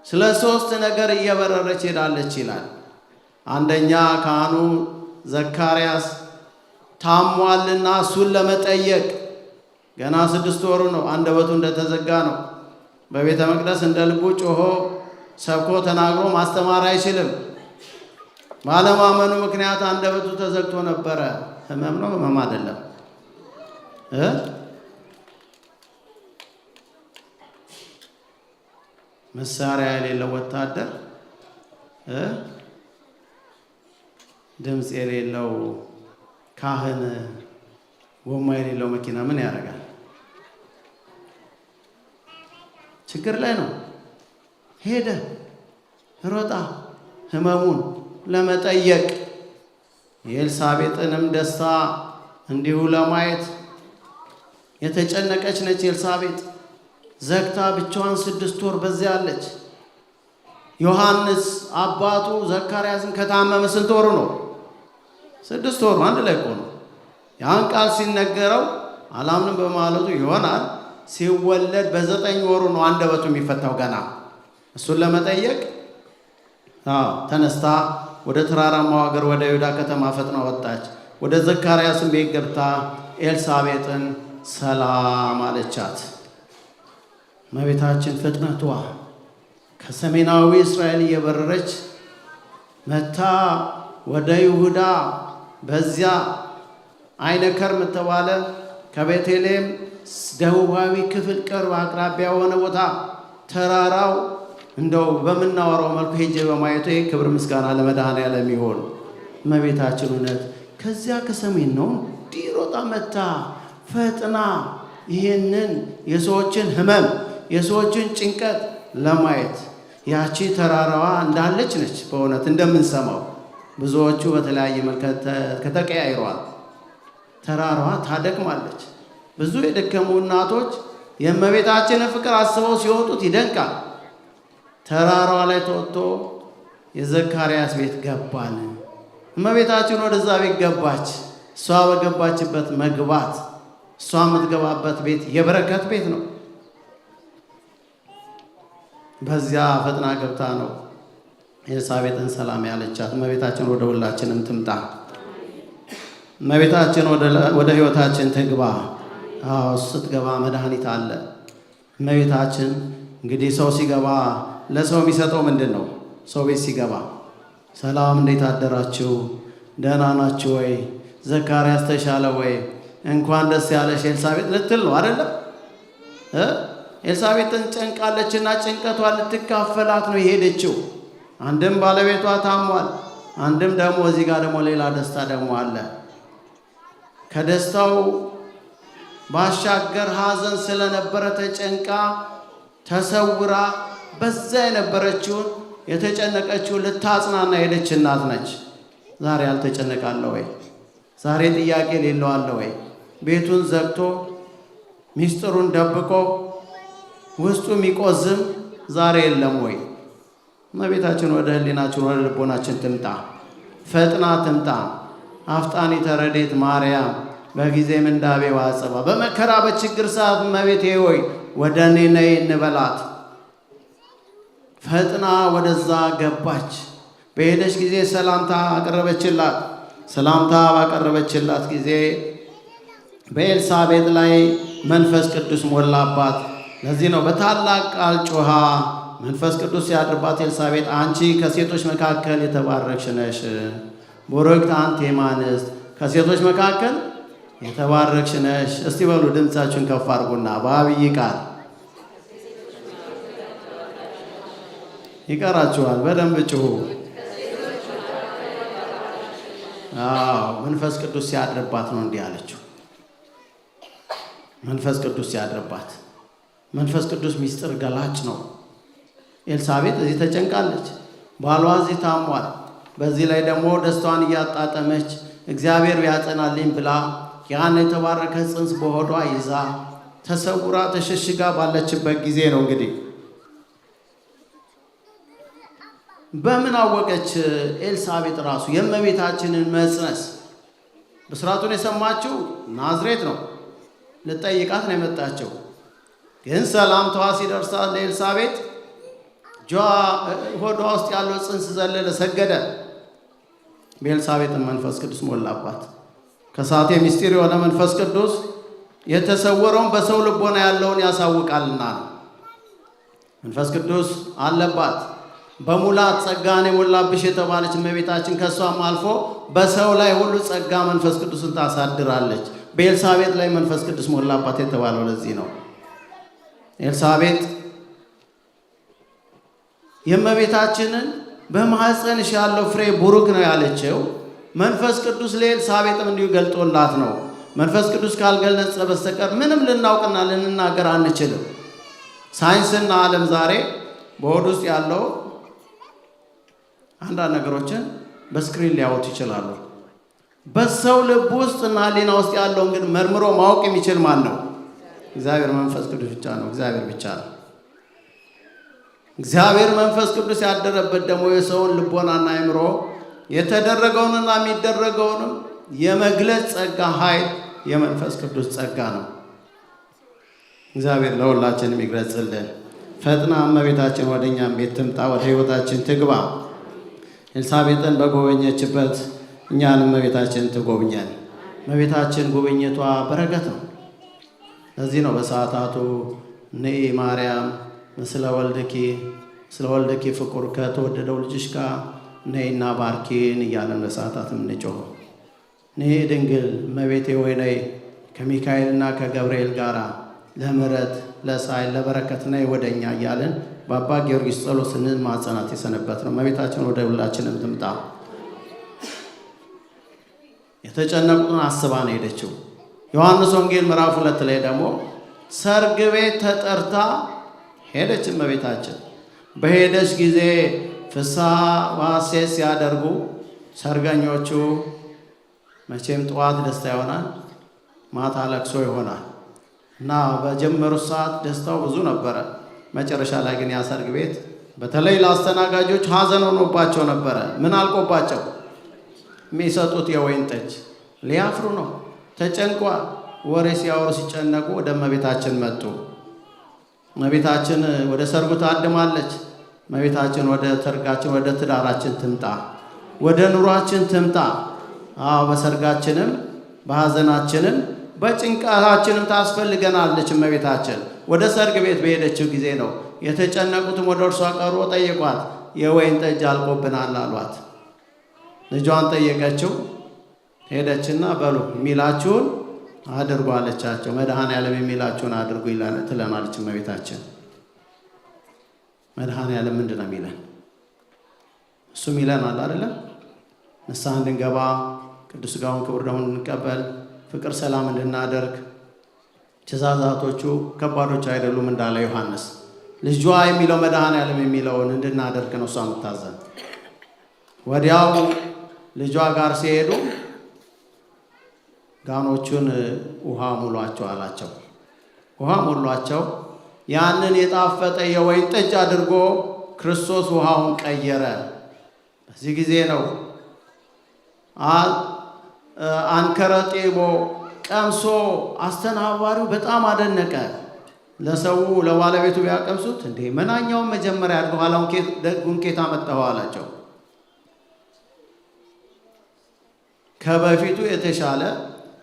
ስለ 3 ነገር እየበረረች ሄዳለች ይላል። አንደኛ ካህኑ ዘካርያስ ታሟልና እሱን ለመጠየቅ ገና 6 ወሩ ነው። አንደበቱ እንደተዘጋ ነው። በቤተ መቅደስ እንደ ልቡ ጮሆ ሰብኮ ተናግሮ ማስተማር አይችልም። ባለማመኑ ምክንያት አንደበቱ ተዘግቶ ነበረ። ህመም ነው? ህመም አይደለም። መሳሪያ የሌለው ወታደር፣ ድምፅ የሌለው ካህን፣ ጎማ የሌለው መኪና ምን ያደርጋል? ችግር ላይ ነው። ሄደ ሮጣ ህመሙን ለመጠየቅ የኤልሳቤጥንም ደስታ እንዲሁ ለማየት የተጨነቀች ነች። ኤልሳቤጥ ዘግታ ብቻዋን 6 ወር በዚያ አለች። ዮሐንስ አባቱ ዘካርያስን ከታመመ ስንት ወሩ ነው? 6 ወሩ። አንድ ላይ እኮ ነው። ያን ቃል ሲነገረው አላምንም በማለቱ ይሆናል ሲወለድ በ9 ወሩ ነው አንደበቱ የሚፈታው ገና እሱን ለመጠየቅ ተነስታ ወደ ተራራማው ሀገር ወደ ይሁዳ ከተማ ፈጥና ወጣች። ወደ ዘካርያስም ቤት ገብታ ኤልሳቤጥን ሰላም አለቻት። እመቤታችን ፍጥነቷ ከሰሜናዊ እስራኤል እየበረረች መታ ወደ ይሁዳ በዚያ አይነ ከርም ተባለ ከቤተልሔም ደቡባዊ ክፍል ቅርብ አቅራቢያ የሆነ ቦታ ተራራው እንደው በምናወራው መልኩ ሄጄ በማየቱ ክብር ምስጋና ለመድኃኔዓለም ይሁን። እመቤታችን እውነት ከዚያ ከሰሜን ነው ዲሮጣ መታ ፈጥና ይህንን የሰዎችን ህመም የሰዎችን ጭንቀት ለማየት ያቺ ተራራዋ እንዳለች ነች። በእውነት እንደምንሰማው ብዙዎቹ በተለያየ መልክ ከተቀያይሯል። ተራራዋ ታደክማለች። ብዙ የደከሙ እናቶች የእመቤታችንን ፍቅር አስበው ሲወጡት ይደንቃል። ተራራዋ ላይ ተወጥቶ የዘካርያስ ቤት ገባን። እመቤታችን ወደዛ ቤት ገባች። እሷ በገባችበት መግባት እሷ የምትገባበት ቤት የበረከት ቤት ነው። በዚያ ፈጥና ገብታ ነው ኤልሳቤጥን ሰላም ያለቻት። እመቤታችን ወደ ሁላችንም ትምጣ። እመቤታችን ወደ ህይወታችን ትግባ። ስትገባ መድኃኒት አለ። እመቤታችን እንግዲህ ሰው ሲገባ ለሰው የሚሰጠው ምንድን ነው? ሰው ቤት ሲገባ ሰላም እንዴት አደራችሁ? ደህና ናችሁ ወይ? ዘካርያስ ተሻለ ወይ? እንኳን ደስ ያለሽ ኤልሳቤጥ ልትል ነው አይደለም? ኤልሳቤጥን ጨንቃለችና ጭንቀቷን ልትካፈላት ነው የሄደችው። አንድም ባለቤቷ ታሟል፣ አንድም ደግሞ እዚህ ጋር ደግሞ ሌላ ደስታ ደግሞ አለ። ከደስታው ባሻገር ሐዘን ስለነበረ ተጨንቃ ተሰውራ በዛ የነበረችውን የተጨነቀችውን ልታጽናና ሄደች እናት ነች። ዛሬ ያልተጨነቃለ ወይ? ዛሬ ጥያቄ ሌለው አለ ወይ? ቤቱን ዘግቶ ሚስጥሩን ደብቆ ውስጡ የሚቆዝም ዛሬ የለም ወይ? እመቤታችን ወደ ህሊናችን ወደ ልቦናችን ትምጣ፣ ፈጥና ትምጣ። አፍጣኒ ተረዴት ማርያም በጊዜ ምንዳቤ ዋጸባ በመከራ በችግር ሰዓት እመቤቴ ሆይ ወደ እኔ ነይ እንበላት። ፈጥና ወደዛ ገባች። በሄደች ጊዜ ሰላምታ አቀረበችላት። ሰላምታ ባቀረበችላት ጊዜ በኤልሳቤጥ ላይ መንፈስ ቅዱስ ሞላባት። ለዚህ ነው በታላቅ ቃል ጮኻ መንፈስ ቅዱስ ያድርባት ኤልሳቤጥ አንቺ ከሴቶች መካከል የተባረክሽ ነሽ፣ ቡርክት አንቲ እምአንስት ከሴቶች መካከል የተባረክሽ ነሽ። እስቲ በሉ ድምፃችሁን ከፍ አድርጉና በአብይ ቃል ይቀራችኋል። በደንብ ጩሁ። መንፈስ ቅዱስ ሲያድርባት ነው እንዲህ አለችው። መንፈስ ቅዱስ ሲያድርባት። መንፈስ ቅዱስ ሚስጥር ገላጭ ነው። ኤልሳቤጥ እዚህ ተጨንቃለች፣ ባሏ እዚህ ታሟል። በዚህ ላይ ደግሞ ደስታዋን እያጣጠመች እግዚአብሔር ቢያጸናልኝ ብላ ያን የተባረከ ጽንስ በሆዷ ይዛ ተሰውራ ተሸሽጋ ባለችበት ጊዜ ነው እንግዲህ በምን አወቀች ኤልሳቤጥ ራሱ የእመቤታችንን መጽነስ? ብስራቱን የሰማችው ናዝሬት ነው። ልጠይቃት ነው የመጣችው። ግን ሰላምታዋ ሲደርሳት ለኤልሳቤጥ ሆዷ ውስጥ ያለው ጽንስ ዘለለ፣ ሰገደ። በኤልሳቤጥን መንፈስ ቅዱስ ሞላባት። ከሳቴ ምስጢር የሆነ መንፈስ ቅዱስ የተሰወረውን በሰው ልቦና ያለውን ያሳውቃልና ነው። መንፈስ ቅዱስ አለባት። በሙላት ጸጋን የሞላብሽ የተባለች እመቤታችን ከሷም አልፎ በሰው ላይ ሁሉ ጸጋ መንፈስ ቅዱስን ታሳድራለች። በኤልሳቤጥ ላይ መንፈስ ቅዱስ ሞላባት የተባለው ለዚህ ነው። ኤልሳቤጥ የእመቤታችንን በማህፀንሽ ያለው ፍሬ ቡሩክ ነው ያለችው መንፈስ ቅዱስ ለኤልሳቤጥም እንዲሁ ገልጦላት ነው። መንፈስ ቅዱስ ካልገለጸ በስተቀር ምንም ልናውቅና ልንናገር አንችልም። ሳይንስና ዓለም ዛሬ በሆድ ውስጥ ያለው አንዳንድ ነገሮችን በስክሪን ሊያወጡ ይችላሉ። በሰው ልብ ውስጥና ሕሊና ውስጥ ያለውን ግን መርምሮ ማወቅ የሚችል ማን ነው? እግዚአብሔር መንፈስ ቅዱስ ብቻ ነው። እግዚአብሔር ብቻ ነው። እግዚአብሔር መንፈስ ቅዱስ ያደረበት ደግሞ የሰውን ልቦናና አእምሮ የተደረገውንና የሚደረገውንም የመግለጽ ጸጋ ኃይል የመንፈስ ቅዱስ ጸጋ ነው። እግዚአብሔር ለሁላችንም ይግለጽልን። ፈጥና እመቤታችን ወደ እኛም ቤት ትምጣ፣ ወደ ሕይወታችን ትግባ። ኤልሳቤጥን በጎበኘችበት እኛን እመቤታችን ትጎብኘን። እመቤታችን ጉብኝቷ በረከት ነው። ለዚህ ነው በሰዓታቱ ንኢ ማርያም ምስለ ወልድኪ ፍቁር ከተወደደው ልጅሽ ጋር ነይና ባርኪን እያለን በሰዓታት የምንጮኸው። ንኢ ድንግል እመቤቴ ወይ ነይ ከሚካኤልና ከገብርኤል ጋር ለምሕረት ለሳይል ለበረከት ነይ ወደኛ እያለን በአባ ጊዮርጊስ ጸሎት ስንማጸናት የሰነበት ነው። እመቤታችን ወደ ሁላችንም ትምጣ። የተጨነቁትን አስባ ነው ሄደችው። ዮሐንስ ወንጌል ምዕራፍ 2 ላይ ደግሞ ሰርግ ቤት ተጠርታ ሄደች እመቤታችን። በሄደች ጊዜ ፍስሐ ወሐሴት ሲያደርጉ ሰርገኞቹ መቼም ጠዋት ደስታ ይሆናል፣ ማታ ለቅሶ ይሆናል እና በጀመሩት ሰዓት ደስታው ብዙ ነበረ። መጨረሻ ላይ ግን ያ ሰርግ ቤት በተለይ ለአስተናጋጆች ሐዘን ሆኖባቸው ነበረ። ምን አልቆባቸው? የሚሰጡት የወይን ጠጅ ሊያፍሩ ነው። ተጨንቋል። ወሬ ሲያወሩ ሲጨነቁ ወደ እመቤታችን መጡ። እመቤታችን ወደ ሰርጉ ታድማለች። እመቤታችን ወደ ሰርጋችን ወደ ትዳራችን ትምጣ፣ ወደ ኑሯችን ትምጣ። በሰርጋችንም በሐዘናችንም በጭንቀታችንም ታስፈልገናለች እመቤታችን። ወደ ሰርግ ቤት በሄደችው ጊዜ ነው የተጨነቁትም ወደ እርሷ ቀርቦ ጠየቋት። የወይን ጠጅ አልቆብናል አሏት። ልጇን ጠየቀችው። ሄደችና በሉ የሚላችሁን አድርጉ አለቻቸው። መድኃኔዓለም የሚላችሁን አድርጉ ትለናለች እመቤታችን። መድኃኔዓለም ምንድን ነው የሚለን? እሱም ይለናል አይደለም? ንስሐ እንድንገባ፣ ቅዱስ ሥጋውን ክቡር ደሙን እንድንቀበል፣ ፍቅር ሰላም እንድናደርግ። ትእዛዛቶቹ ከባዶች አይደሉም እንዳለ ዮሐንስ። ልጇ የሚለው መድኃኔዓለም የሚለውን እንድናደርግ ነው እሷ የምታዘን። ወዲያው ልጇ ጋር ሲሄዱ ጋኖቹን ውሃ ሙሏቸው አላቸው። ውሃ ሙሏቸው። ያንን የጣፈጠ የወይን ጠጅ አድርጎ ክርስቶስ ውሃውን ቀየረ። በዚህ ጊዜ ነው አንከረ ጤቦ ቀምሶ አስተናባሪው በጣም አደነቀ። ለሰው ለባለቤቱ ቢያቀምሱት እንዴ መናኛውን መጀመሪያ አድርገው ኋላውን ደጉን ኬት አመጣኸው አላቸው። ከበፊቱ የተሻለ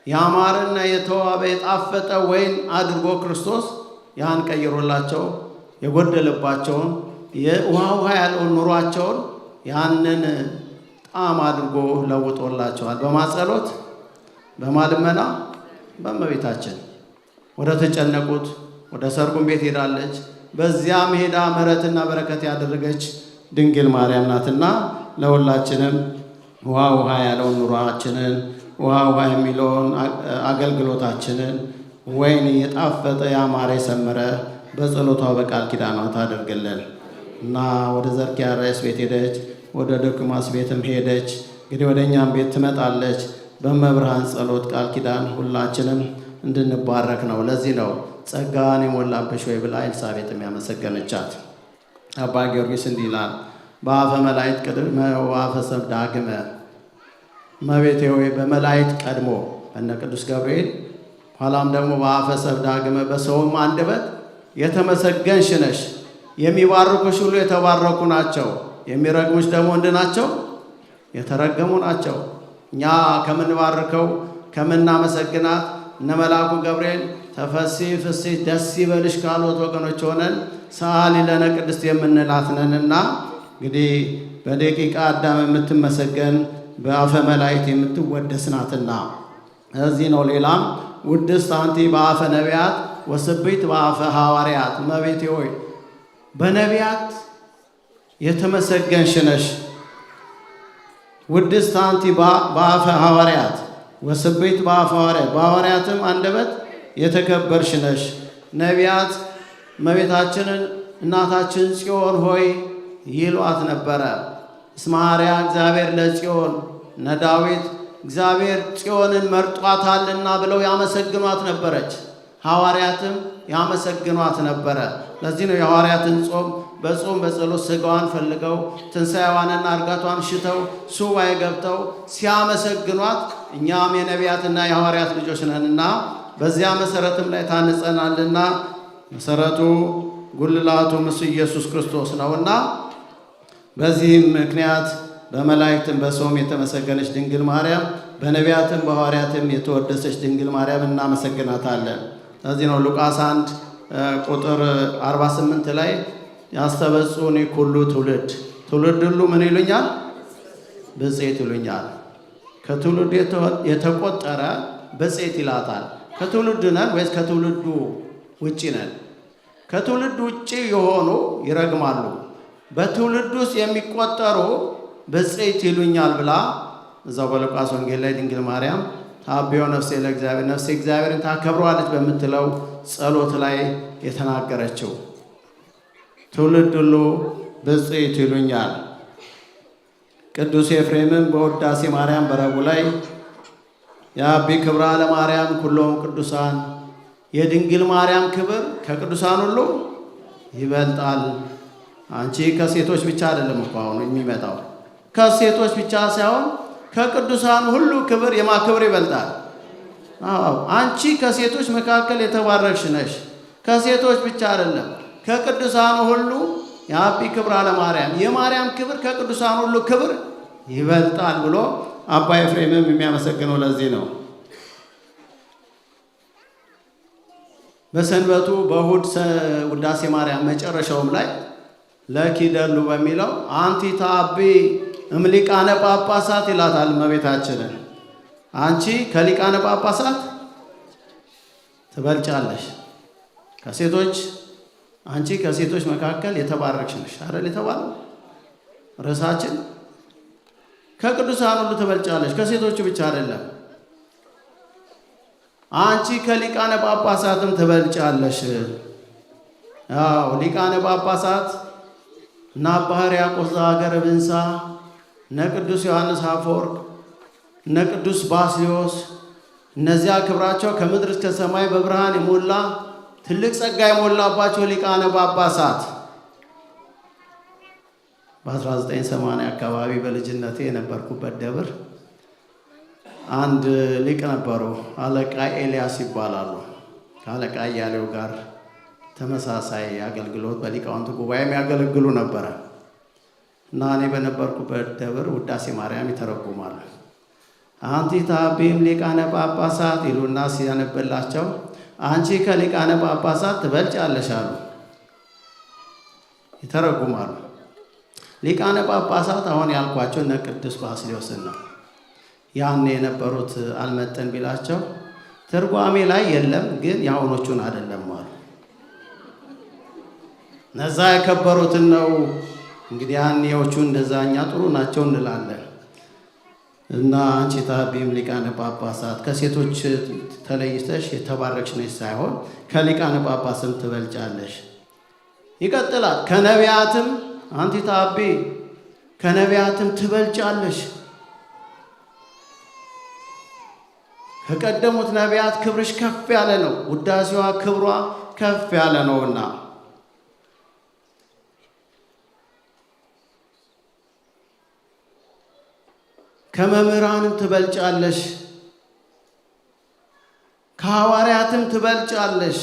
ያማረና የተዋበ የጣፈጠ ወይን አድርጎ ክርስቶስ ያን ቀይሮላቸው የጎደለባቸውን የውሃ ያለውን ኑሯቸውን ያንን ጣዕም አድርጎ ለውጦላቸዋል። በማጸሎት በማልመና በእመቤታችን ወደ ተጨነቁት ወደ ሰርጉን ቤት ሄዳለች። በዚያም ሄዳ ምሕረትና በረከት ያደረገች ድንግል ማርያም ናትና ለሁላችንም ውሃ ያለውን ኑሯችንን ውሃ የሚለውን አገልግሎታችንን ወይን የጣፈጠ ያማረ የሰመረ በጸሎቷ በቃል ኪዳኗ ታደርግልን እና ወደ ዘርኪያስ ቤት ሄደች፣ ወደ ዶኪማስ ቤትም ሄደች። እንግዲህ ወደ እኛም ቤት ትመጣለች። በመብርሃን ጸሎት ቃል ኪዳን ሁላችንም እንድንባረክ ነው። ለዚህ ነው ጸጋን የሞላብሽ ወይ ብላ ኤልሳቤጥም ያመሰገነቻት። አባ ጊዮርጊስ እንዲህ ይላል፣ በአፈ መላእክት ቅድመ ወአፈ ሰብእ ዳግመ። እመቤቴ ሆይ በመላእክት ቀድሞ እነ ቅዱስ ገብርኤል ኋላም ደግሞ በአፈ ሰብእ ዳግመ በሰውም አንደበት የተመሰገንሽ ነሽ። የሚባርኩሽ ሁሉ የተባረኩ ናቸው፣ የሚረግሙሽ ደግሞ እንድ ናቸው የተረገሙ ናቸው። እኛ ከምንባርከው ከምናመሰግናት እነ መልአኩ ገብርኤል ተፈሥሒ ፍሥሕት ደስ ይበልሽ ካሉት ወገኖች ሆነን ሰአሊ ለነ ቅድስት የምንላት ነንና እንግዲህ በደቂቀ አዳም የምትመሰገን በአፈ መላእክት የምትወደስ ናትና እዚህ ነው። ሌላም ውድስት አንቲ በአፈ ነቢያት ወስብሕት በአፈ ሐዋርያት። እመቤቴ ሆይ በነቢያት የተመሰገንሽ ነሽ። ውድስት አንቲ በአፈ ሐዋርያት ወስብሕት በአፈ ሐዋርያት፣ በሐዋርያትም አንደበት የተከበርሽ ነሽ። ነቢያት እመቤታችንን እናታችን ጽዮን ሆይ ይሏት ነበረ። እስመ ሐረያ እግዚአብሔር ለጽዮን፣ እነ ዳዊት እግዚአብሔር ጽዮንን መርጧታልና ብለው ያመሰግኗት ነበረች። ሐዋርያትም ያመሰግኗት ነበረ። ለዚህ ነው የሐዋርያትን ጾም በጸሎት ሥጋዋን ፈልገው ትንሣኤዋንና እርጋቷን ሽተው ሱባኤ ገብተው ሲያመሰግኗት እኛም የነቢያትና የሐዋርያት ልጆች ነንና በዚያ መሰረትም ላይ ታንጸናልና መሰረቱ ጉልላቱም እሱ ኢየሱስ ክርስቶስ ነውና በዚህም ምክንያት በመላእክትም በሰውም የተመሰገነች ድንግል ማርያም በነቢያትም በሐዋርያትም የተወደሰች ድንግል ማርያም እናመሰግናታለን። ለዚህ ነው ሉቃስ 1 ቁጥር 48 ላይ ያስተበጽኡኒ ኩሉ ትውልድ ሁሉ ምን ይሉኛል? ብፅዕት ይሉኛል። ከትውልድ የተቆጠረ ብፅዕት ይላታል። ከትውልድ ነን ወይስ ከትውልዱ ውጪ ነን? ከትውልድ ውጪ የሆኑ ይረግማሉ፣ በትውልድ ውስጥ የሚቆጠሩ ብፅዕት ይሉኛል ብላ እዛው በሉቃስ ወንጌል ላይ ድንግል ማርያም ታቢዮ ነፍሴ ለእግዚአብሔር ነፍሴ እግዚአብሔርን ታከብረዋለች በምትለው ጸሎት ላይ የተናገረችው ትውልድ ሁሉ ብፅዕት ይሉኛል። ቅዱስ ኤፍሬምም በውዳሴ ማርያም በረቡዕ ላይ የአቢ ክብራ ለማርያም ኩሎም ቅዱሳን የድንግል ማርያም ክብር ከቅዱሳን ሁሉ ይበልጣል። አንቺ ከሴቶች ብቻ አይደለም እኮ አሁን የሚመጣው ከሴቶች ብቻ ሳይሆን ከቅዱሳን ሁሉ ክብር ክብር ይበልጣል። አንቺ ከሴቶች መካከል የተባረክሽ ነሽ። ከሴቶች ብቻ አይደለም ከቅዱሳን ሁሉ የአቢ ክብራ ለማርያም የማርያም ክብር ከቅዱሳን ሁሉ ክብር ይበልጣል ብሎ አባ ኤፍሬምም የሚያመሰግነው ለዚህ ነው። በሰንበቱ በእሑድ ውዳሴ ማርያም መጨረሻውም ላይ ለኪደሉ በሚለው አንቲ ታቢ እምሊቃነ ጳጳሳት ይላታል እመቤታችንን። አንቺ ከሊቃነ ጳጳሳት ትበልጫለሽ። አንቺ ከሴቶች መካከል የተባረክሽ ነሽ አይደል የተባለው ርዕሳችን። ከቅዱሳን ሁሉ ትበልጫለሽ፣ ከሴቶቹ ብቻ አይደለም። አንቺ ከሊቃነ ጳጳሳትም ትበልጫለሽ። ሊቃነ ጳጳሳት እነ አባ ሕርያቆስ ዘሀገረ ብንሳ፣ እነ ቅዱስ ዮሐንስ አፈወርቅ፣ እነ ቅዱስ ባስልዮስ እነዚያ ክብራቸው ከምድር እስከ ሰማይ በብርሃን የሞላ ትልቅ ጸጋ የሞላባቸው ሊቃነ ጳጳሳት በ1980 አካባቢ በልጅነቴ የነበርኩበት ደብር አንድ ሊቅ ነበሩ። አለቃ ኤልያስ ይባላሉ። ከአለቃ እያሌው ጋር ተመሳሳይ አገልግሎት በሊቃውንት ጉባኤ የሚያገለግሉ ነበረ እና እኔ በነበርኩበት ደብር ውዳሴ ማርያም ይተረጉማሉ። አንቲ ታቢም ሊቃነ ጳጳሳት ይሉና ሲያነብላቸው አንቺ ከሊቃነ ጳጳሳት ትበልጫለሽ አሉ። ይተረጉማሉ። ሊቃነ ጳጳሳት አሁን ያልኳቸው እነ ቅዱስ ባስልዮስን ነው። ያኔ የነበሩት አልመጠን ቢላቸው ትርጓሜ ላይ የለም ግን የአሁኖቹን አይደለም አሉ። እነዛ የከበሩትን ነው እንግዲህ ያኔዎቹ እንደዛኛ ጥሩ ናቸው እንላለን። እና አንቺ ታቢም ሊቃነ ጳጳሳት ከሴቶች ተለይተሽ የተባረክሽ ነሽ ሳይሆን ከሊቃነ ጳጳስም ትበልጫለሽ። ይቀጥላል። ከነቢያትም አንቲ ታቢ ከነቢያትም ትበልጫለሽ። ከቀደሙት ነቢያት ክብርሽ ከፍ ያለ ነው። ውዳሴዋ ክብሯ ከፍ ያለ ነውና ከመምህራንም ትበልጫለሽ። ከሐዋርያትም ትበልጫለሽ።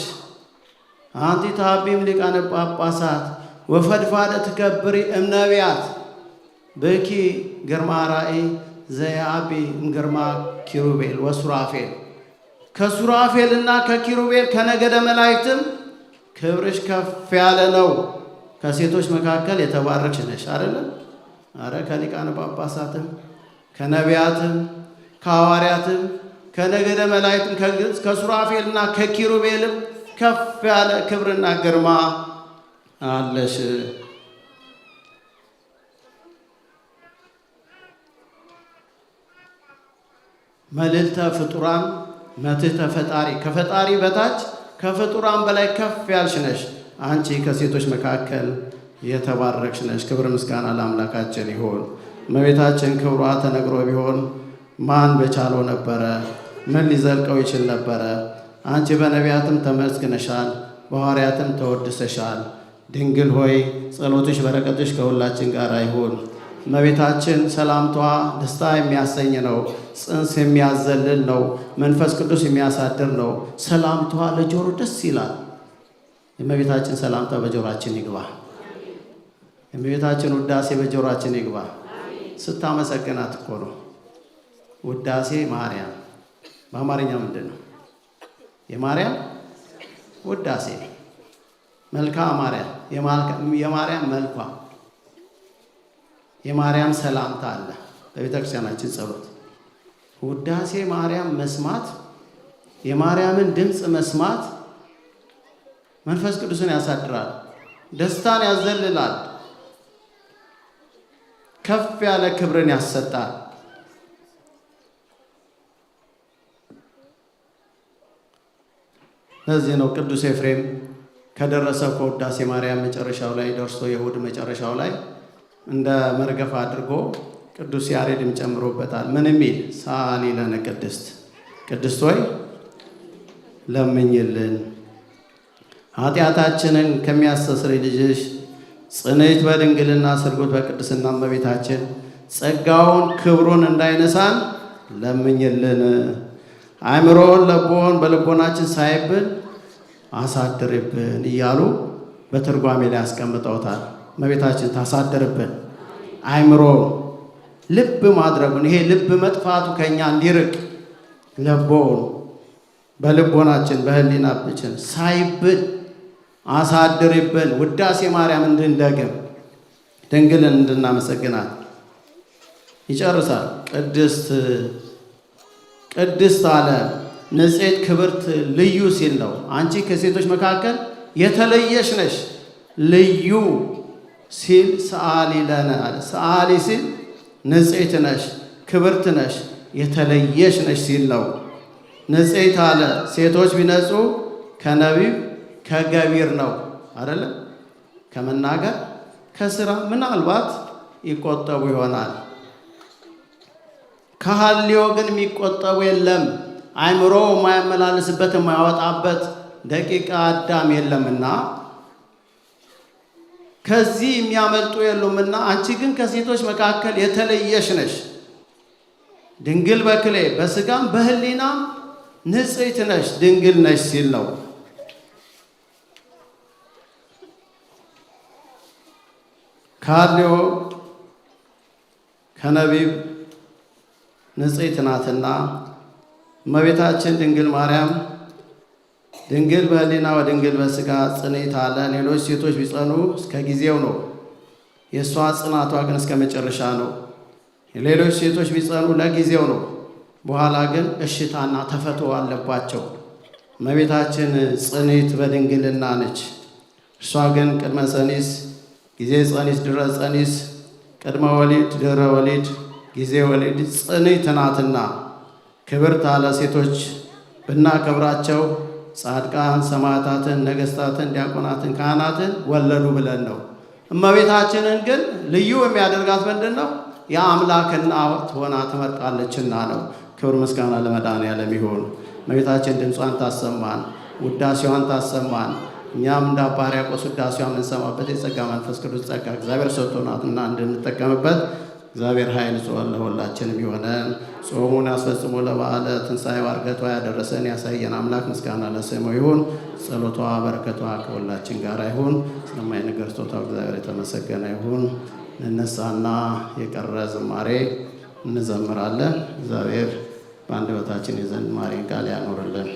አንቲ ታቢም ሊቃነ ጳጳሳት ወፈድፋደ ትከብሪ እምነቢያት ብኪ ግርማ ራእይ ዘያቢ እምግርማ ኪሩቤል ወሱራፌል ከሱራፌልና ከኪሩቤል ከነገደ መላእክትም ክብርሽ ከፍ ያለ ነው። ከሴቶች መካከል የተባረክሽ ነሽ አይደለም? አረ ከሊቃነ ጳጳሳትም ከነቢያትም ከሐዋርያትም ከነገደ መላእክትም ከሱራፌልና ከኪሩቤልም ከፍ ያለ ክብርና ግርማ አለሽ። መልዕልተ ፍጡራን መትሕተ ፈጣሪ ከፈጣሪ በታች ከፍጡራን በላይ ከፍ ያልሽ ነሽ። አንቺ ከሴቶች መካከል የተባረክሽ ነሽ። ክብር ምስጋና ለአምላካችን ይሁን። እመቤታችን ክብሯ ተነግሮ ቢሆን ማን በቻለው ነበረ? ምን ሊዘልቀው ይችል ነበረ? አንቺ በነቢያትም ተመስግነሻል፣ በሐዋርያትም ተወድሰሻል። ድንግል ሆይ ጸሎትሽ በረከትሽ ከሁላችን ጋር ይሁን። እመቤታችን ሰላምቷ ደስታ የሚያሰኝ ነው። ጽንስ የሚያዘልል ነው። መንፈስ ቅዱስ የሚያሳድር ነው። ሰላምቷ ለጆሮ ደስ ይላል። የእመቤታችን ሰላምታ በጆሮአችን ይግባ። የእመቤታችን ውዳሴ በጆሮአችን ይግባ። ስታመሰግናት እኮ ነው። ውዳሴ ማርያም በአማርኛ ምንድን ነው? የማርያም ውዳሴ መልካ ማርያም፣ የማርያም መልኳ፣ የማርያም ሰላምታ አለ በቤተ ክርስቲያናችን ጸሎት። ውዳሴ ማርያም መስማት፣ የማርያምን ድምፅ መስማት መንፈስ ቅዱስን ያሳድራል፣ ደስታን ያዘልላል፣ ከፍ ያለ ክብርን ያሰጣል። ለዚህ ነው ቅዱስ ኤፍሬም ከደረሰው ከውዳሴ ማርያም መጨረሻው ላይ ደርሶ የእሑድ መጨረሻው ላይ እንደ መርገፍ አድርጎ ቅዱስ ያሬድም ጨምሮበታል። ምን የሚል? ሰአሊ ለነ ቅድስት፣ ቅድስት ሆይ ለምኝልን፣ ኃጢአታችንን ከሚያስተስርይ ልጅሽ ጽንዕት በድንግልና ስርጉት በቅድስና እመቤታችን ጸጋውን ክብሩን እንዳይነሳን ለምኝልን። አእምሮን ለቦን በልቦናችን ሳይብን አሳድርብን እያሉ በትርጓሜ ላይ ያስቀምጠውታል። እመቤታችን ታሳድርብን፣ አእምሮ ልብ ማድረጉን፣ ይሄ ልብ መጥፋቱ ከኛ እንዲርቅ ለቦን በልቦናችን በህሊናችን ሳይብን አሳድርብን። ውዳሴ ማርያም እንድንደግም ድንግልን እንድናመሰግናት ይጨርሳል። ቅድስት አለ ንጽሕት ክብርት ልዩ ሲል ነው። አንቺ ከሴቶች መካከል የተለየሽ ነሽ። ልዩ ሲል ሰአሊ ለነ አለ። ሰአሊ ሲል ንጽሕት ነሽ፣ ክብርት ነሽ፣ የተለየሽ ነሽ ሲል ነው። ንጽሕት አለ ሴቶች ቢነጹ ከነቢብ ከገቢር ነው አይደለም፣ ከመናገር ከስራ ምናልባት ይቆጠቡ ይሆናል። ከሐልዮ ግን የሚቆጠቡ የለም። አእምሮ የማያመላልስበት የማያወጣበት ደቂቃ አዳም የለምና ከዚህ የሚያመልጡ የሉምና አንቺ ግን ከሴቶች መካከል የተለየሽ ነሽ። ድንግል በክሌ በስጋም በህሊናም ንጽሕት ነሽ፣ ድንግል ነሽ ሲል ነው። ከሐልዮ ከነቢብ ንጽሕት ናትና እመቤታችን ድንግል ማርያም ድንግል በህሊና ወድንግል በስጋ ጽንዕት አለ። ሌሎች ሴቶች ቢጸኑ እስከ ጊዜው ነው፣ የእሷ ጽናቷ ግን እስከ መጨረሻ ነው። ሌሎች ሴቶች ቢጸኑ ለጊዜው ነው፣ በኋላ ግን እሽታና ተፈትሖ አለባቸው። እመቤታችን ጽንዕት በድንግልና ነች። እርሷ ግን ቅድመ ጸኒስ፣ ጊዜ ጸኒስ፣ ድረ ጸኒስ፣ ቅድመ ወሊድ፣ ድረ ወሊድ፣ ጊዜ ወሊድ ጽንዕት ናትና ክብርት አለ። ሴቶች ብናከብራቸው ጻድቃን፣ ሰማዕታትን፣ ነገሥታትን፣ ዲያቆናትን፣ ካህናትን ወለዱ ብለን ነው። እመቤታችንን ግን ልዩ የሚያደርጋት ምንድን ነው? የአምላክ እናት ሆና ትመርጣለችና ነው። ክብር ምስጋና ለመድኃኔዓለም ይሁን። እመቤታችን ድምጿን ታሰማን፣ ውዳሴዋን ታሰማን። እኛም እንደ አባ ሕርያቆስ ውዳሴዋን የምንሰማበት የጸጋ መንፈስ ቅዱስ ጸጋ እግዚአብሔር ሰጥቶናልና እንድንጠቀምበት እግዚአብሔር ኃይል ጾም ለሁላችንም ይሆነን። ጾሙን ያስፈጽሞ ለበዓለ ትንሣኤ ዕርገቷ ያደረሰን ያሳየን አምላክ ምስጋና ለስሙ ይሁን። ጸሎቷ በረከቷ ከሁላችን ጋር ይሁን። ስለማይነገር ስጦታው እግዚአብሔር የተመሰገነ ይሁን። እንነሳና የቀረ ዝማሬ እንዘምራለን። እግዚአብሔር በአንደበታችን የዝማሬን ቃል ያኖርልን።